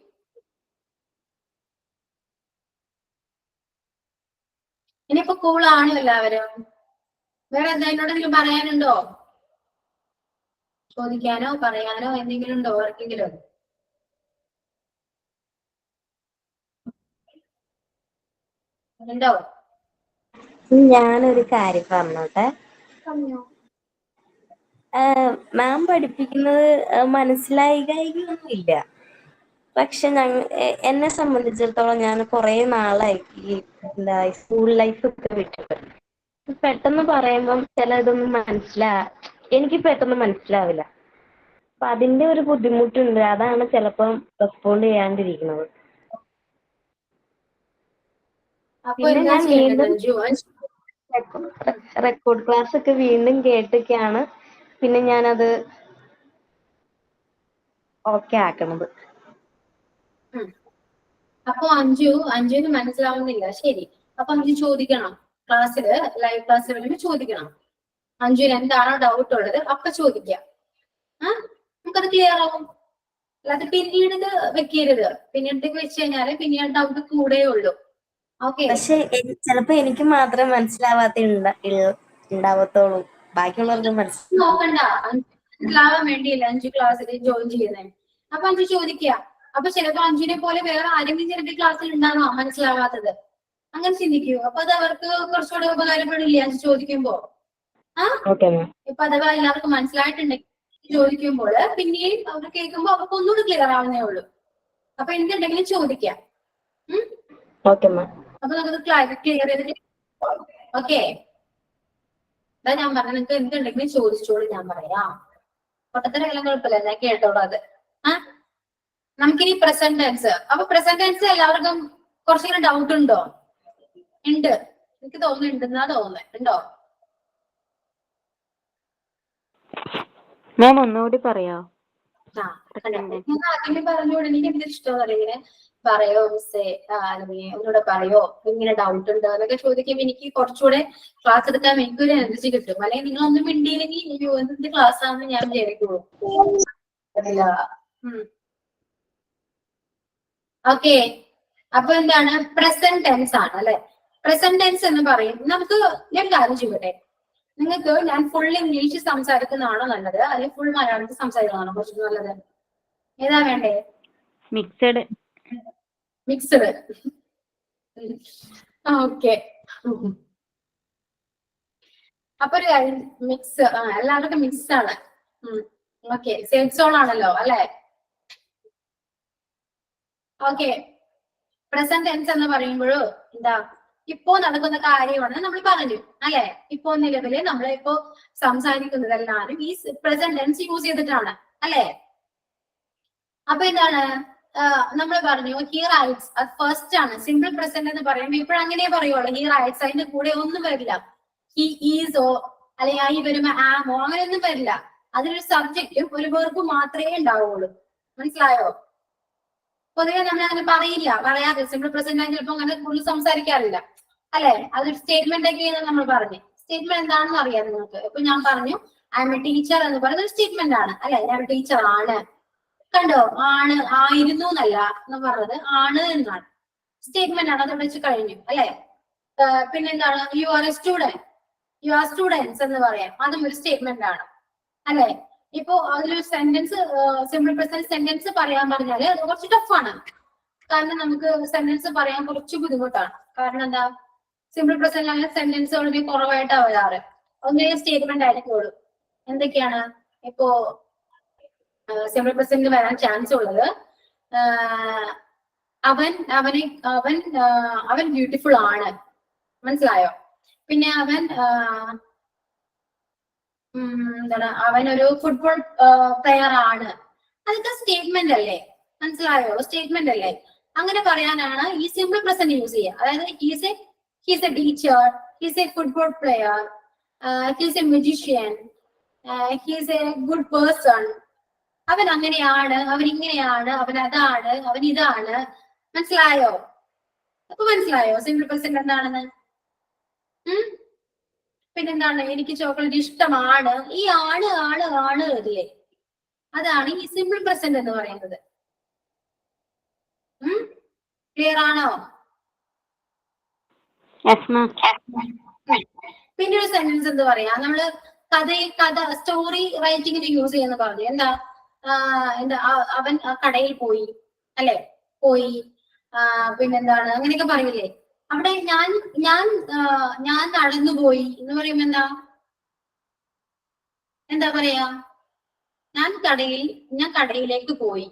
ഇനിയിപ്പോ കൂളാണ് എല്ലാവരും. വേറെ എന്തെങ്കിലും പറയാനുണ്ടോ? ചോദിക്കാനോ പറയാനോ എന്തെങ്കിലും ഉണ്ടോ ആർക്കെങ്കിലും? ഉണ്ടോ? ഞാനൊരു കാര്യം പറഞ്ഞോട്ടെ. മാം പഠിപ്പിക്കുന്നത് മനസ്സിലായികയൊന്നും ഇല്ല. പക്ഷെ എന്നെ സംബന്ധിച്ചിടത്തോളം ഞാൻ കുറെ നാളായി ഈ എന്താ സ്കൂൾ ലൈഫ് ഒക്കെ വിട്ടിട്ട്. പെട്ടെന്ന് പറയുമ്പം ചിലതൊന്നും എനിക്ക് പെട്ടെന്ന് മനസ്സിലാവില്ല. അപ്പൊ അതിന്റെ ഒരു ബുദ്ധിമുട്ടുണ്ട്. അതാണ് ചിലപ്പം റെസ്പോണ്ട് ചെയ്യാണ്ടിരിക്കുന്നത്. അപ്പൊ പിന്നെ എന്താ ഞാൻ ചെയ്യേണ്ടത് വീണ്ടും അഞ്ജു? റെക്കോർഡ് ക്ലാസ് ഒക്കെ വീണ്ടും കേട്ടൊക്കെയാണ് പിന്നെ ഞാനത് ഓക്കെ ആക്കണത്. ഉം. അപ്പൊ അഞ്ജുവിന് മനസ്സിലാവുന്നില്ല, ശരി. അപ്പൊ അഞ്ജു ചോദിക്കണം, ക്ലാസ്സില് ലൈവ് ക്ലാസ്സിൽ വരുമ്പോൾ ചോദിക്കണം. അഞ്ജുവിന് എന്താണോ ഡൗട്ട് ഉള്ളത് അപ്പൊ ചോദിക്കാം. നമുക്കത് ക്ലിയർ ആവും. അല്ലാതെ പിന്നീട് ഇത് വെക്കരുത്. പിന്നീട് വെച്ച് കഴിഞ്ഞാല് പിന്നീട് ഡൗട്ട് കൂടെ ഉള്ളൂ. ഓക്കെ, പക്ഷെ ചിലപ്പോ എനിക്ക് മാത്രമേ ഉണ്ടാവത്തുള്ളൂ, ബാക്കിയുള്ളവർക്ക് മനസ്സിലാവും. നോക്കണ്ട. മനസ്സിലാവാൻ വേണ്ടിയില്ല അഞ്ജു ക്ലാസ്സിൽ ജോയിൻ ചെയ്യുന്നത്. അപ്പൊ അഞ്ജു ചോദിക്കുക. അപ്പൊ ചിലപ്പോ അഞ്ജുവിനെ പോലെ വേറെ ആരെങ്കിലും ചിലപ്പോൾ ക്ലാസ്സിൽ ഉണ്ടാണോ മനസ്സിലാവാത്തത്? അങ്ങനെ ചിന്തിക്കൂ. അപ്പൊ അത് അവർക്ക് കുറച്ചുകൂടെ ഉപകാരപ്പെടില്ലേ അഞ്ജു ചോദിക്കുമ്പോ? ഇപ്പൊ അഥവാ എല്ലാവർക്കും മനസ്സിലായിട്ടുണ്ടെങ്കിൽ ചോദിക്കുമ്പോൾ പിന്നെയും അവർ കേൾക്കുമ്പോ അവർക്ക് ഒന്നുകൂടി ക്ലിയർ ആവുന്നേ ഉള്ളൂ. അപ്പൊ എന്തുണ്ടെങ്കിലും ചോദിക്കാം. അപ്പൊ നമുക്ക് ക്ലിയർ ചെയ്തിട്ട് ഓക്കെ. അതാ ഞാൻ പറഞ്ഞത്, നിങ്ങൾക്ക് എന്തുണ്ടെങ്കിലും ചോദിച്ചോളൂ, ഞാൻ പറയാം. പൊട്ടത്തിന് എല്ലാം കുഴപ്പമില്ല, ഞാൻ കേട്ടോളൂ അത്. നമുക്കിനി പ്രസന്റ് ടെൻസ്. അപ്പൊ പ്രസന്റ് ടെൻസ് എല്ലാവർക്കും കുറച്ചെങ്കിലും ഡൗട്ട് ഉണ്ടോ? ഉണ്ട്, എനിക്ക് തോന്നുന്നുണ്ടെന്നാ തോന്നുന്നത്. ഉണ്ടോ? മാം ഒന്നുകൂടി പറയാ. ഞാൻ ആദ്യമേ പറഞ്ഞോളൂ. എനിക്ക് എന്ത് ഇഷ്ടം ഇങ്ങനെ പറയോ മിസ്സേ, അല്ലെങ്കിൽ ഒന്നുകൂടെ പറയോ, ഇങ്ങനെ ഡൗട്ട് ഉണ്ട് എന്നൊക്കെ ചോദിക്കുമ്പോൾ എനിക്ക് കുറച്ചുകൂടെ ക്ലാസ് എടുക്കാൻ എനിക്കൊരു എനർജി കിട്ടും. അല്ലെങ്കിൽ നിങ്ങളൊന്നും മിണ്ടിയില്ലെങ്കിൽ എന്തിന്റെ ക്ലാസ് ആണെന്ന് ഞാൻ വിചാരിക്കുള്ളൂ. ഓക്കെ, അപ്പൊ എന്താണ്? പ്രസന്റ് ടെൻസ് ആണ് അല്ലെ? പ്രസന്റ് ടെൻസ് എന്ന് പറയും. നമുക്ക് ഞാൻ കാര്യം ചെയ്യട്ടെ, നിങ്ങൾക്ക് ഞാൻ ഫുൾ ഇംഗ്ലീഷ് സംസാരിക്കുന്നതാണോ നല്ലത്, അല്ലെങ്കിൽ ഫുൾ മലയാളത്തിൽ സംസാരിക്കുന്നതാണോ കുറച്ച് നല്ലത്? ഏതാ വേണ്ടേ? മിക്സഡ്. ഓക്കെ, അപ്പൊ ഒരു കാര്യം, മിക്സ്. എല്ലാവർക്കും മിക്സ് ആണ്. ഓക്കെ, സേഫ് സോൺ ആണല്ലോ അല്ലെ? ഓക്കെ, പ്രസന്റ് ടെൻസ് എന്ന് പറയുമ്പോഴോ എന്താ, ഇപ്പോ നടക്കുന്ന കാര്യമാണ് നമ്മൾ പറഞ്ഞു അല്ലെ? ഇപ്പോ നിലവില് നമ്മളിപ്പോ സംസാരിക്കുന്നതെല്ലാരും ഈ പ്രസന്റ് ടെൻസ് യൂസ് ചെയ്തിട്ടാണ് അല്ലെ? അപ്പൊ എന്താണ് നമ്മൾ പറഞ്ഞു, ഹി റൈറ്റ്സ്. അത് ഫസ്റ്റ് ആണ്. സിമ്പിൾ പ്രസന്റ് എന്ന് പറയുമ്പോൾ ഇപ്പോഴങ്ങനെ പറയുള്ളൂ, ഹി റൈറ്റ്സ്. അതിന്റെ കൂടെ ഒന്നും വരില്ല. ഹി ഈസോ അല്ലെങ്കിൽ ഐ വരുമ്പോ ആമോ അങ്ങനെയൊന്നും വരില്ല. അതിലൊരു സബ്ജക്റ്റും ഒരു വെർബും മാത്രമേ ഉണ്ടാവുള്ളൂ. മനസ്സിലായോ? പൊതുവെ നമ്മൾ അങ്ങനെ പറയാതെ സിമ്പിൾ പ്രസന്റ് ആയി ചിലപ്പോൾ അങ്ങനെ കൂടുതൽ സംസാരിക്കാറില്ല അല്ലെ? അതൊരു സ്റ്റേറ്റ്മെന്റ് ഒക്കെയാണ് നമ്മൾ പറഞ്ഞു. സ്റ്റേറ്റ്മെന്റ് എന്താണെന്ന് അറിയാം നിങ്ങൾക്ക്. ഇപ്പൊ ഞാൻ പറഞ്ഞു ഐ എം എ ടീച്ചർ എന്ന് പറയുന്നത് ഒരു സ്റ്റേറ്റ്മെന്റ് ആണ് അല്ലെ? ഞാൻ ടീച്ചർ ആണ്. കണ്ടോ? ആണ്, ആയിരുന്നു എന്നല്ല എന്ന് പറഞ്ഞത്, ആണ് എന്നാണ്. സ്റ്റേറ്റ്മെന്റ് ആണ്. അത് വെച്ച് കഴിഞ്ഞു അല്ലെ? പിന്നെന്താണ്? You are A student, you are students എന്ന് പറയാം. അതും ഒരു സ്റ്റേറ്റ്മെന്റ് ആണ് അല്ലെ? ഇപ്പോ അതിലൊരു സെന്റൻസ്, സിമ്പിൾ പ്രസന്റ് സെന്റൻസ് പറയാൻ പറഞ്ഞാല് അത് കുറച്ച് ടഫാണ്. കാരണം നമുക്ക് സെന്റൻസ് പറയാൻ കുറച്ച് ബുദ്ധിമുട്ടാണ്. കാരണം എന്താ, സിമ്പിൾ പ്രസന്റ് അങ്ങനെ സെന്റൻസ് വളരെ കുറവായിട്ടാണ് വരാറ്. ഒന്നേ സ്റ്റേറ്റ്മെന്റ് ആയിരിക്കുള്ളൂ. എന്തൊക്കെയാണ് ഇപ്പോ സിമ്പിൾ പ്രസന്റ് വരാൻ ചാൻസ് ഉള്ളത്? അവൻ ബ്യൂട്ടിഫുൾ ആണ്. മനസ്സിലായോ? പിന്നെ എന്താണ്, അവനൊരു ഫുട്ബോൾ പ്ലെയർ ആണ്. അതൊക്കെ സ്റ്റേറ്റ്മെന്റ് അല്ലേ? മനസ്സിലായോ? സ്റ്റേറ്റ്മെന്റ് അല്ലേ? അങ്ങനെ പറയാനാണ് ഈ സിമ്പിൾ പ്രസന്റ് യൂസ് ചെയ്യുക. അതായത് he's A teacher, he's A football player, he's A musician, he's A good person. അവൻ അങ്ങനെയാണ്, അവൻ ഇങ്ങനെയാണ്, അവൻ അതാണ്, അവൻ ഇതാണ്. മനസ്സിലായോ? അപ്പൊ മനസ്സിലായോ സിമ്പിൾ പ്രസന്റ് എന്താണെന്ന്? പിന്നെന്താണ്, എനിക്ക് ചോക്ലേറ്റ് ഇഷ്ടമാണ്. ഈ ആണ് ഇല്ലേ, അതാണ് ഈ സിമ്പിൾ പ്രസന്റ് എന്ന് പറയുന്നത്. ക്ലിയർ ആണോ? പിന്നെ ഒരു സെന്റൻസ് എന്ത് പറയാ, നമ്മള് കഥ സ്റ്റോറി റൈറ്റിംഗിന് യൂസ് ചെയ്യുന്ന പറഞ്ഞു. എന്താ അവൻ കടയിൽ പോയി അല്ലെ? പോയി. പിന്നെന്താണ്, അങ്ങനെയൊക്കെ പറയില്ലേ? അവിടെ ഞാൻ നടന്നുപോയി എന്ന് പറയുമ്പോ എന്താ പറയാ? ഞാൻ കടയിലേക്ക് പോയി.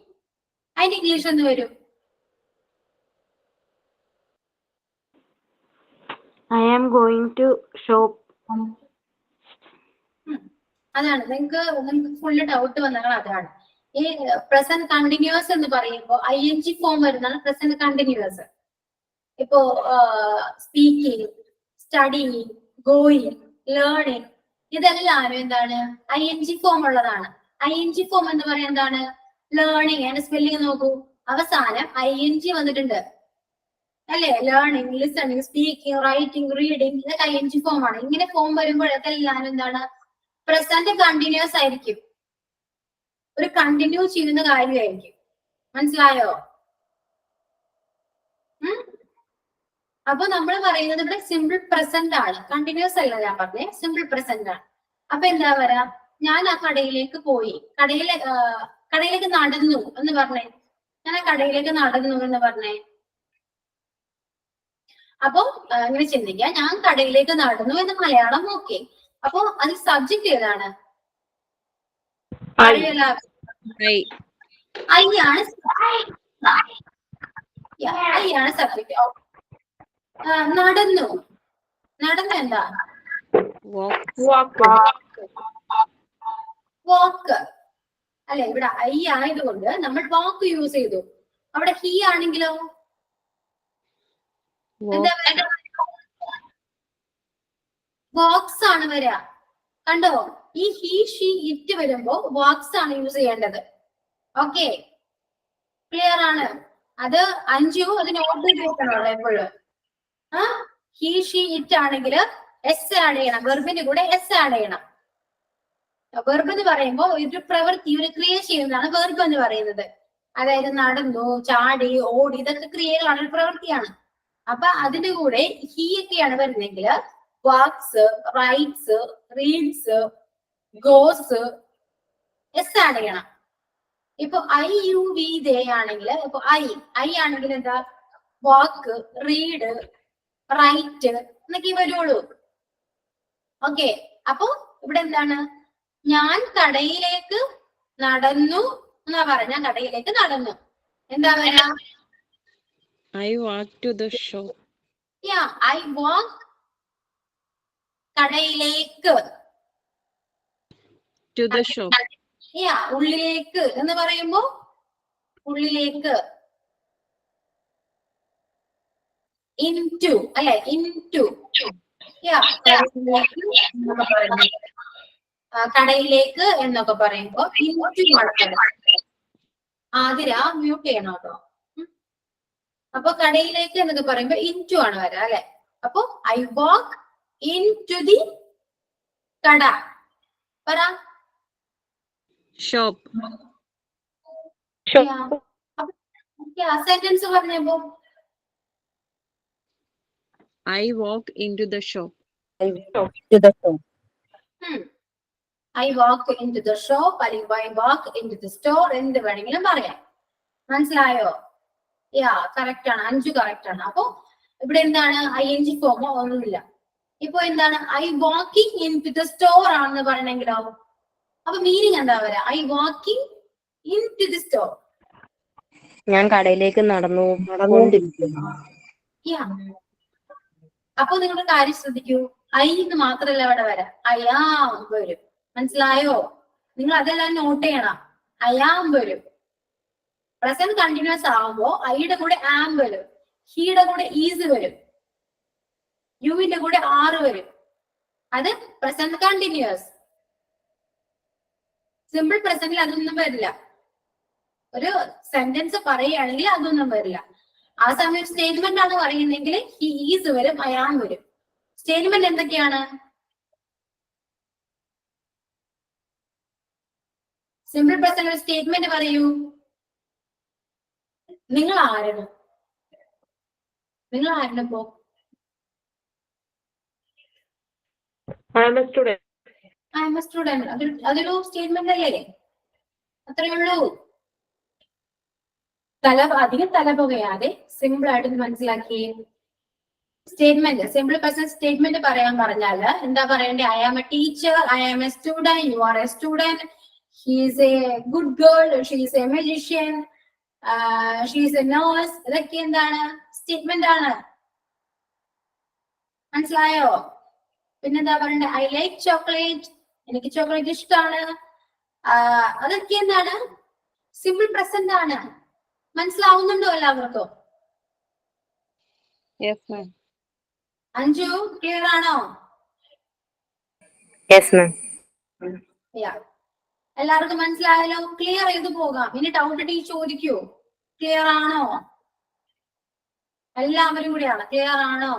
അതിന്റെ ഇംഗ്ലീഷ് എന്ന് വരും? I am going to shop. അതാണ് നിങ്ങൾക്ക് ഫുള്ള് ഡൗട്ട് വന്നാൽ അതാണ്. ഈ പ്രസന്റ് കണ്ടിന്യൂസ് എന്ന് പറയുമ്പോൾ ING ഫോം വരുന്നതാണ് പ്രസന്റ് കണ്ടിന്യൂസ്. ഇപ്പോ സ്പീക്കിംഗ്, സ്റ്റഡിങ്, ഗോയിങ്, ലേണിംഗ് ഇതെല്ലാരും എന്താണ് ING ഫോം ഉള്ളതാണ്. ING ഫോം എന്ന് പറയുന്നത് എന്താണ്? ലേണിംഗ്. അതിന്റെ സ്പെല്ലിംഗ് നോക്കൂ, അവസാനം ING വന്നിട്ടുണ്ട് അല്ലെ? Learning, listening, speaking, writing, reading ഇതൊക്കെ ING ഫോം ആണ്. ഇങ്ങനെ ഫോം വരുമ്പോൾ അതെല്ലാം എന്താണ്? പ്രസന്റ് കണ്ടിന്യൂസ് ആയിരിക്കും, ഒരു കണ്ടിന്യൂ ചെയ്യുന്ന കാര്യമായിരിക്കും. മനസ്സിലായോ? അപ്പൊ നമ്മൾ പറയുന്നത് ഇവിടെ സിമ്പിൾ പ്രസന്റ് ആണ്, കണ്ടിന്യൂസ് അല്ല ഞാൻ പറഞ്ഞേ, സിമ്പിൾ പ്രസന്റ് ആണ്. അപ്പൊ എന്താ പറയാ, ഞാൻ ആ കടയിലേക്ക് പോയി, കടയിലേക്ക് നടന്നു എന്ന് പറഞ്ഞേ, ഞാൻ ആ കടയിലേക്ക് നടന്നു എന്ന് പറഞ്ഞേ. അപ്പൊ ഇങ്ങനെ ചിന്തിക്കാം, ഞാൻ കടയിലേക്ക് നടന്നു എന്ന് മലയാളം നോക്കി. അപ്പൊ അതിൽ സബ്ജക്ട് ഏതാണ്? I. ഐ ആണ് സബ്ജക്ട്. നടന്നു, നടന്നു എന്താ? വാക്ക് അല്ലെ? ഇവിടെ ഐ ആയതുകൊണ്ട് നമ്മൾ വാക്ക് യൂസ് ചെയ്തു. അവിടെ ഹി ആണെങ്കിലോ എന്താ പറയുക? വാക്സ് ആണ് വരിക. കണ്ടോ? ഈ ഹി, ഷി, ഇറ്റ് വരുമ്പോ വാക്സ് ആണ് യൂസ് ചെയ്യേണ്ടത്. ഓക്കെ, ക്ലിയർ ആണ്? അത് അഞ്ചു അത് നോട്ട് ചെയ്ത് വെക്കണമല്ലോ എപ്പോഴും. ഹി, ഷി, ഇറ്റ് ആണെങ്കിൽ എസ് ആഡ് ചെയ്യണം, വെർബിന്റെ കൂടെ എസ് ആഡ് ചെയ്യണം. വെർബ് എന്ന് പറയുമ്പോ ഒരു പ്രവൃത്തി, ഒരു ക്രിയ ചെയ്യുന്നതാണ് വെർബ് എന്ന് പറയുന്നത്. അതായത് നടന്നു, ചാടി, ഓടി ഇതൊക്കെ ക്രിയകളാണ്, ഒരു പ്രവൃത്തിയാണ്. അപ്പൊ അതിന്റെ കൂടെ ഹി ഒക്കെയാണ് വരുന്നെങ്കിൽ works, writes, reads, goes S add ചെയ്യണം. ഇപ്പൊ IUV ദേ ആണെങ്കിൽ, ഇപ്പൊ ഐ ആണെങ്കിൽ എന്താ? വാക്ക്, റീഡ്, റൈറ്റ് എന്നൊക്കെ വരുള്ളൂ. ഓക്കെ, അപ്പൊ ഇവിടെ എന്താണ്? ഞാൻ കടയിലേക്ക് നടന്നു എന്നാ പറഞ്ഞ, ഞാൻ കടയിലേക്ക് നടന്നു. എന്താ പറയാ? I walk to the shop. I walk കടയിലേക്ക്, To the shop. ഉള്ളിലേക്ക് എന്ന് പറയുമ്പോ ഉള്ളിലേക്ക്, into അല്ലെ? into കടയിലേക്ക് എന്നൊക്കെ പറയുമ്പോ into ആണ്. ആതിര മ്യൂട്ട് ചെയ്യണം കേട്ടോ. അപ്പൊ കടയിലേക്ക് എന്നൊക്കെ പറയുമ്പോ into ആണ് വരാ അല്ലെ? അപ്പൊ I walk into the കട. പറ. Shop. സെന്റൻസ് പറഞ്ഞപ്പോ I walk into the shop. I walk into the shop അല്ലെങ്കിൽ I walk into the store എന്ത് വേണമെങ്കിലും പറയാം. മനസ്സിലായോ? കറക്റ്റ് ആണ്, അഞ്ചു കറക്റ്റ് ആണ്. അപ്പൊ ഇവിടെ എന്താണ്? ING ഫോമോ ഒന്നുമില്ല. ഇപ്പൊ എന്താണ്? I walking into the store ആണെന്ന് പറയണെങ്കിലോ അപ്പൊ മീനിങ് എന്താ പറയാ? I walking into the store. ഞാൻ കടയിലേക്ക് നടന്നുകൊണ്ടിരിക്കുന്നു. അപ്പൊ നിങ്ങളുടെ കാര്യം ശ്രദ്ധിക്കൂ, ഐ എന്ന് മാത്രല്ല അവിടെ വരാം, അയാം വരും. മനസ്സിലായോ? നിങ്ങൾ അതെല്ലാം നോട്ട് ചെയ്യണം. അയാം വരും. പ്രസന്റ് കണ്ടിന്യൂസ് ആവുമ്പോ ഐയുടെ കൂടെ ആം വരും, ഹീയുടെ കൂടെ ഈസ് വരും, യുവിന്റെ കൂടെ ആറ് വരും. അത് പ്രസന്റ് കണ്ടിന്യൂസ്. സിമ്പിൾ പ്രസന്റിൽ അതൊന്നും വരില്ല. ഒരു സെന്റൻസ് പറയുകയാണെങ്കിൽ അതൊന്നും വരില്ല. ആ സമയം സ്റ്റേറ്റ്മെന്റ് ആണ് പറയുന്നെങ്കിൽ ഹി ഈസ് വരും, അയാം വരും. സ്റ്റേറ്റ്മെന്റ് എന്തൊക്കെയാണ്? സിമ്പിൾ പ്രസന്റ് ഒരു സ്റ്റേറ്റ്മെന്റ് പറയൂ. നിങ്ങൾ ആരാണ്? നിങ്ങൾ ആരാണ് ഇപ്പോ? I am a student. I am a student. അതൊരു സ്റ്റേറ്റ്മെന്റ് അല്ലേ? അത്രയേ ഉള്ളൂ. അധികം തലപുകയാതെ സിമ്പിൾ ആയിട്ട് മനസ്സിലാക്കിയേ. സ്റ്റേറ്റ്മെന്റ്, സിമ്പിൾ പ്രസന്റ് സ്റ്റേറ്റ്മെന്റ് പറയാൻ പറഞ്ഞാൽ എന്താ പറയണ്ടേ? I am a teacher, I am a student, you are a student, he is a good girl, she is a magician, she's a nurse, ഇതൊക്കെ എന്താണ്? സ്റ്റേറ്റ്മെന്റ് ആണ്. മനസ്സിലായോ? പിന്നെന്താ പറയണ്ടേ? ഐ ലൈക്ക് ചോക്ലേറ്റ്, എനിക്ക് ചോക്ലേറ്റ് ഇഷ്ടമാണ്. അതൊക്കെ എന്താണ്? സിമ്പിൾ പ്രസന്റ് ആണ്. മനസ്സിലാവുന്നുണ്ടോ എല്ലാവർക്കും? Yes ma'am. അഞ്ജു ക്ലിയർ ആണോ? Yes ma'am. എല്ലാവർക്കും മനസ്സിലായല്ലോ? ക്ലിയർ ചെയ്ത് പോകാം. ഇനി ഡൗട്ട് ടീ ചോദിക്കൂ. ക്ലിയർ ആണോ? എല്ലാവരും കൂടിയാണ്. ക്ലിയർ ആണോ?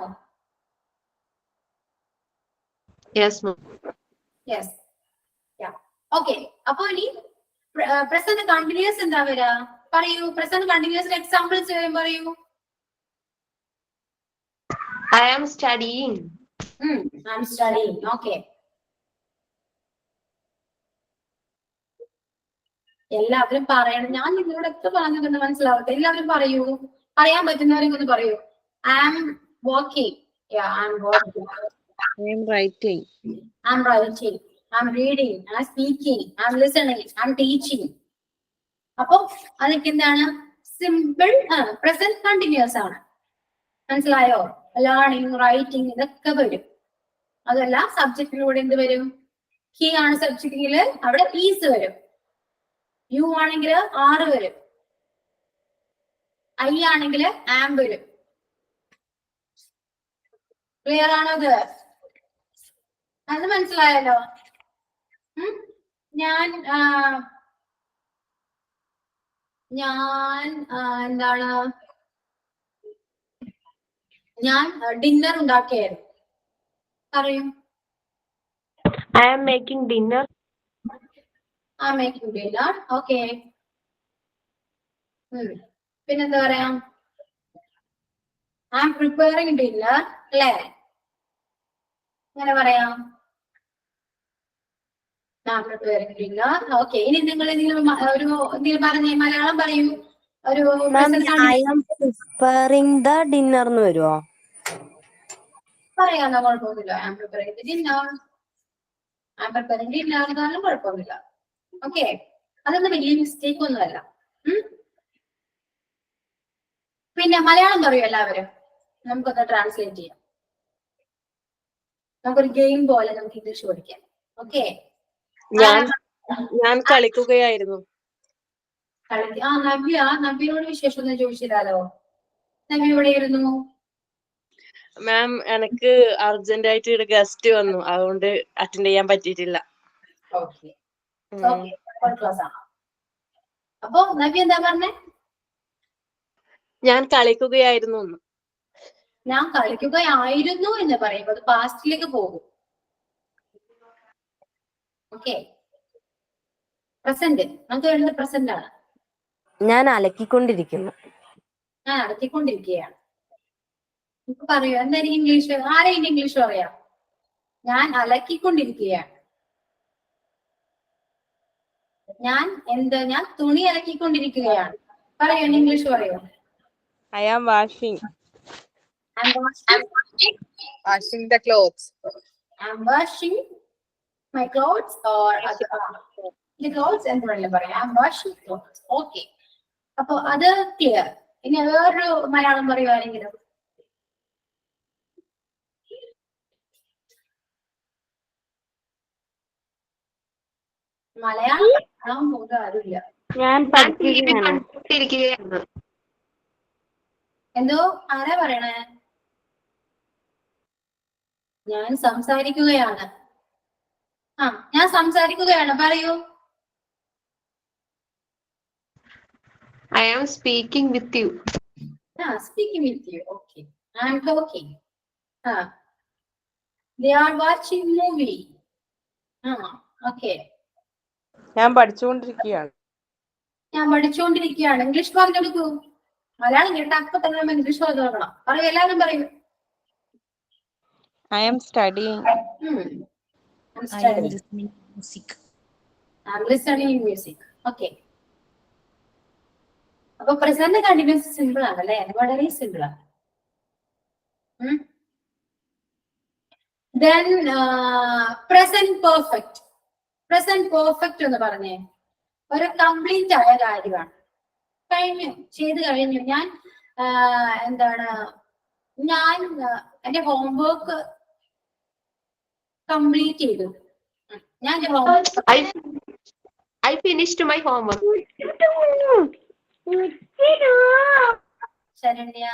Yes ma'am. യെസ്. ഓക്കെ. അപ്പൊ ഇനി പ്രസന്റ് കണ്ടിന്യൂസ് എന്താ വരാ? പറയൂ. പ്രസന്റ് കണ്ടിന്യൂസ് എക്സാമ്പിൾസ് പറയൂ. I am studying. I am studying. Okay. എല്ലാവരും പറയണം. ഞാൻ നിങ്ങളോട് എത്ര പറഞ്ഞതെന്ന് മനസ്സിലാവട്ടെ. എല്ലാവരും പറയൂ. പറയാൻ പറ്റുന്നവരും ഒന്ന് പറയൂ. I am working. I am working. I am writing. I am writing. I am reading. I am speaking. I am listening. I am teaching. അപ്പൊ അതൊക്കെ എന്താണ്? സിമ്പിൾ പ്രസന്റ് കണ്ടിന്യൂസ് ആണ്. മനസ്സിലായോ? ലേണിംഗ്, റൈറ്റിംഗ് ഇതൊക്കെ വരും. അതല്ല സബ്ജക്റ്റിലൂടെ എന്ത് വരും? ഹി ആണ് സബ്ജക്റ്റില്, അവിടെ ഈസ് വരും. യു ആണെങ്കിൽ ആറ് വരും. ഐ ആണെങ്കിൽ ആം വരും. ക്ലിയർ ആണോ? അത് മനസ്സിലായല്ലോ? ഞാൻ എന്താണ്, ഞാൻ ഡിന്നർ ഉണ്ടാക്കിയായിരുന്നു. പറയൂ. I am making dinner. I am making dinner. Okay. പിന്നെന്താ പറയാ? I am preparing dinner. അല്ലേ? അങ്ങനെ പറയാം. I am preparing dinner. Okay. ഇനി നിങ്ങൾ എന്തെങ്കിലും പറഞ്ഞേ. മലയാളം പറയൂ. ഒരു പ്രിപ്പയറിംഗ് ദ ഡിന്നർ എന്ന് വരുമോ? പറയാനോ? കുഴപ്പമൊന്നുമില്ല. I am preparing dinner. I am preparing dinner എന്നാലും കുഴപ്പമൊന്നുമില്ല. ഓക്കെ. അതൊന്നും വലിയ മിസ്റ്റേക്ക് ഒന്നുമല്ല. പിന്നെ മലയാളം പറയൂ എല്ലാവരും. നമുക്കൊന്ന് ട്രാൻസ്ലേറ്റ് ചെയ്യാം. നമുക്കൊരു ഗെയിം പോലെ നമുക്ക് ഇംഗ്ലീഷ് പഠിക്കാം. ഓക്കെ. ഞാൻ കളിക്കുകയായിരുന്നു. നബിയോട് വിശേഷം ഒന്ന് ചോദിച്ചില്ലാലോ. നബി എവിടെയായിരുന്നു? മാം, എനിക്ക് അർജന്റ് ആയിട്ട് ഇവിടെ ഗസ്റ്റ് വന്നു, അതുകൊണ്ട് അറ്റൻഡ് ചെയ്യാൻ പറ്റിയിട്ടില്ല. അപ്പൊ നബി എന്താ പറഞ്ഞേ? ഞാൻ കളിക്കുകയായിരുന്നു. ഞാൻ കളിക്കുകയായിരുന്നു എന്ന് പറയുമ്പോൾ അത് പാസ്റ്റിലേക്ക് പോകും. ഓക്കെ. പ്രസന്റ് നമുക്ക് വേണ്ടത് പ്രസന്റ് ആണ്. ഞാൻ അലക്കിക്കൊണ്ടിരിക്കുന്നു. ഞാൻ അലക്കിക്കൊണ്ടിരിക്കുകയാണ്. ഇപ്പൊ പറയൂ. എന്തായാലും ഇംഗ്ലീഷ് ആരെയും ഇംഗ്ലീഷ് പറയാം. ഞാൻ അലക്കിക്കൊണ്ടിരിക്കുകയാണ്. ഞാൻ തുണി അലക്കിക്കൊണ്ടിരിക്കുകയാണ്. പറയൂ. ഇംഗ്ലീഷ് പറയൂ. I am washing. I'm Washing the clothes. I'm washing my clothes or the clothes എന്ന് പറയാം. I'm washing clothes. Okay. അപ്പൊ അത് ക്ലിയർ. ഇനി വേറൊരു മലയാളം പറയുവാണെങ്കിലും മലയാളം പോലും ആരുമില്ല. ഞാൻ പഠിക്കുകയാണ്. എന്തോ ആരാ പറയണേ? ഞാൻ സംസാരിക്കുകയാണ്. ഞാൻ സംസാരിക്കുകയാണ്. പറയൂ. I am speaking with you. Speaking with you. Okay. I am talking. They are watching movie. Okay. ഞാൻ പഠിച്ചുകൊണ്ടിരിക്കുകയാണ്. ഇംഗ്ലീഷ് പറഞ്ഞെടുക്കൂ. മലയാളം കേട്ട അപ്പൊ തന്നെ ഇംഗ്ലീഷ് പറഞ്ഞു നോക്കണം. പറയൂ. എല്ലാവരും പറയൂ. I am studying. I'm listening music. Okay. അപ്പൊ പ്രസന്റ് കണ്ടിന്യൂസ് സിമ്പിൾ ആണല്ലേ? വളരെ സിമ്പിൾ ആണ്. Then present perfect. Present perfect എന്ന് പറഞ്ഞേ ഒരു കംപ്ലീറ്റ് ആയ കാര്യമാണ്. ചെയ്ത് കഴിഞ്ഞു. ഞാൻ എന്താണ് ഞാൻ എന്റെ ഹോംവർക്ക് കംപ്ലീറ്റ് ചെയ്തു. ഞാൻ എന്റെ homework I finished my homework. Saranya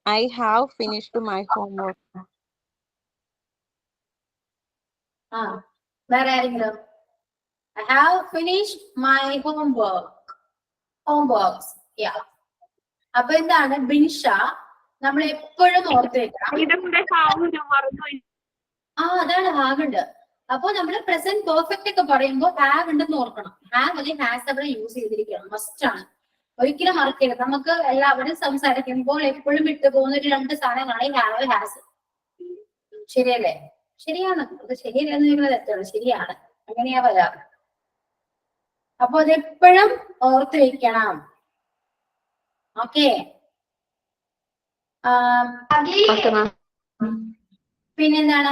I have finished my homework. വേറെ ആരെങ്കിലും? I have finished my homeworks. Yeah. അപ്പൊ എന്താണ് ബിൻഷ, നമ്മൾ എപ്പോഴും ഓർത്ത് വെക്കണം. അതാണ് ഹാവ് ഉണ്ട്. അപ്പൊ നമ്മൾ പ്രസന്റ് പെർഫെക്റ്റ് ഒക്കെ പറയുമ്പോൾ ഹാവ് ഉണ്ടെന്ന് ഓർക്കണം. ഹാവ് അല്ലെങ്കിൽ ഹാസ് അവിടെ യൂസ് ചെയ്തിരിക്കണം, മസ്റ്റ് ആണ്. ഒരിക്കലും മറക്കരുത്. നമുക്ക് എല്ലാവരും സംസാരിക്കുമ്പോൾ എപ്പോഴും വിട്ടു പോകുന്ന ഒരു 2 സാധനങ്ങളാണ് ഹാവ്, ഹാസ്. ശരിയല്ലേ? ശരിയാണ്. അത് ശരിയല്ലെന്ന് പറയുന്നത് തെറ്റാണ്, ശരിയാണ്. അങ്ങനെയാ വരാറ്. അപ്പൊ അതെപ്പോഴും ഓർത്ത് വെക്കണം. ഓക്കെ. പിന്നെന്താണ്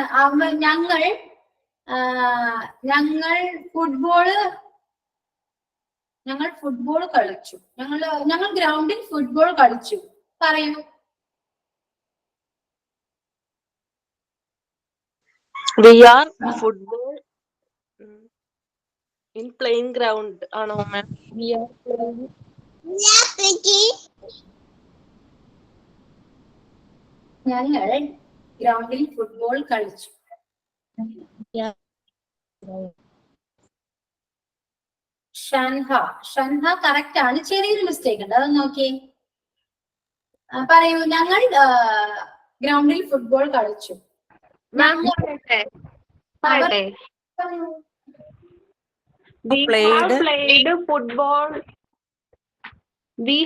ഞങ്ങൾ ഫുട്ബോൾ കളിച്ചു. ഞങ്ങൾ ഗ്രൗണ്ടിൽ ഫുട്ബോൾ കളിച്ചു. പറയൂ. We are football in playing ground. ആണോ മാം? ഞങ്ങൾ ഗ്രൗണ്ടിൽ ഫുട്ബോൾ കളിച്ചു. ഷൻഹ കറക്റ്റ് ആണ്. ചെറിയൊരു മിസ്റ്റേക്ക് ഉണ്ട്, അതൊന്ന് നോക്കി പറയൂ. ഞങ്ങൾ ഗ്രൗണ്ടിൽ ഫുട്ബോൾ കളിച്ചു. We have played football. We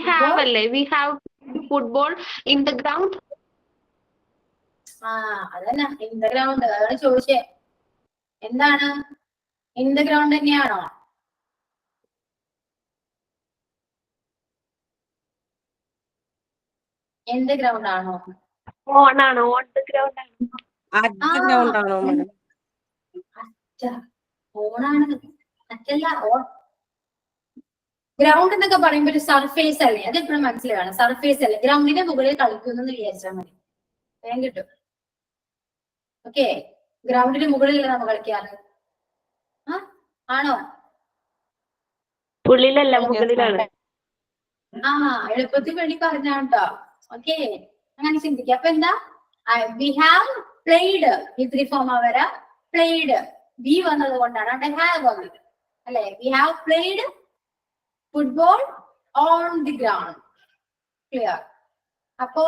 have football in the ground. അതന്നെ ഇൻ ദ ഗ്രൗണ്ട്. അതാണ് ചോദിച്ചേ. എന്താണ് ഇൻ ദ ഗ്രൗണ്ട് തന്നെയാണോ? ഇൻ ദ ഗ്രൗണ്ട് ആണോ? ഓൺ ദ ഗ്രൗണ്ട് ആണോ മാഡം? ഓണാണ്, മറ്റല്ല. ഗ്രൗണ്ട് എന്നൊക്കെ പറയുമ്പോ ഒരു സർഫേസ് അല്ലേ? അതെപ്പോഴും മനസ്സിലാണ്. സർഫേസ് അല്ലേ? ഗ്രൗണ്ടിന്റെ മുകളിൽ കളിക്കുന്നു എന്ന് വിചാരിച്ചാൽ മതി, വേഗം കിട്ടും. ഓക്കെ. ഗ്രൗണ്ടിന്റെ മുകളിലല്ല നമ്മൾ കളിക്കാറ്. ആണോ? ഉള്ളിലല്ല, മുകളിലാണ്. എളുപ്പത്തിൽ വേണ്ടി പറഞ്ഞാട്ടോ. ഓക്കെ, അങ്ങനെ ചിന്തിക്കുക. അപ്പൊ എന്താ? We have played. ഇത്തിരി ഫോം വരാ. പ്ലേഡ് ബി വന്നത് കൊണ്ടാണ് അവിടെ ഹാവ് വന്നത്, അല്ലെ? We have played football on the ground. Clear? അപ്പോ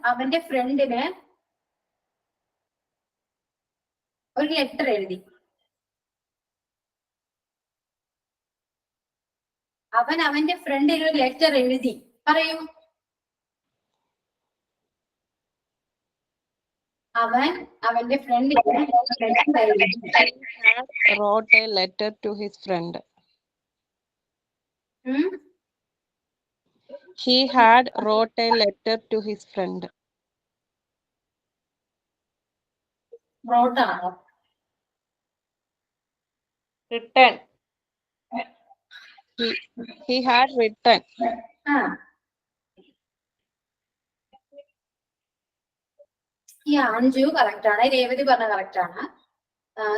അവന്റെ ഫ്രണ്ടിന് ഒരു ലെറ്റർ എഴുതി. അവന്റെ ഫ്രണ്ടിന് ഒരു ലെറ്റർ എഴുതി. പറയൂ. അവന്റെ ഫ്രണ്ടിന് wrote a letter to his friend. He had wrote a letter to his friend. wrote ആണോ? Written. He had written. Anju correct ആണ്. രേവതി പറഞ്ഞ കറക്റ്റ് ആണ്.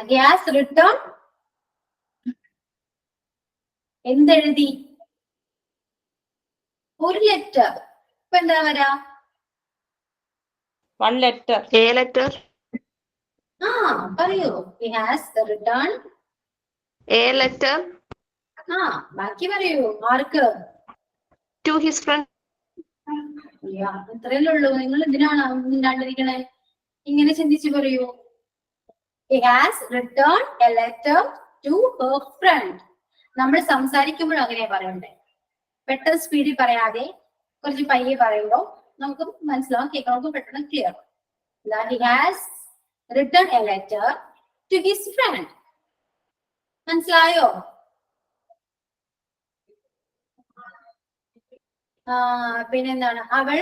He has written എന്തെഴുതി? ഒരു ലെറ്റർ. ഇപ്പൊ എന്താ വരാ? One letter. A letter. പറയൂ. He has written A letter. ബാക്കി പറയൂ. ആർക്ക്? To his friend. ഇത്രയല്ലേ ഉള്ളൂ. നിങ്ങൾ എന്തിനാണ് മിണ്ടാണ്ടിരിക്കണേ? ഇങ്ങനെ ചിന്തിച്ചു പറയൂ. He has written a letter to her friend. നമ്മൾ സംസാരിക്കുമ്പോഴും അങ്ങനെ പറയണ്ടേ? പെട്ടെന്ന് സ്പീഡിൽ പറയാതെ കുറച്ച് പയ്യെ പറയുമ്പോ നമുക്ക് മനസ്സിലാവും, കേൾക്കണമൊക്കെ പെട്ടെന്ന് clear. He has written a letter to his friend. മനസ്സിലായോ? പിന്നെന്താണ് അവൾ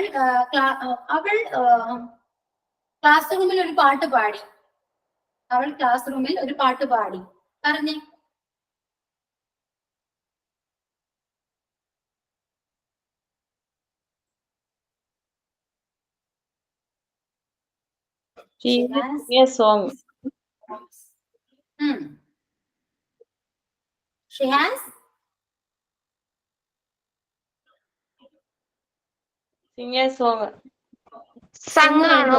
ക്ലാസ് റൂമിൽ ഒരു പാട്ട് പാടി. അവൾ ക്ലാസ് റൂമിൽ ഒരു പാട്ട് പാടി. പറഞ്ഞേ. She has sing a song. She has Sing a song. സംഘാണോ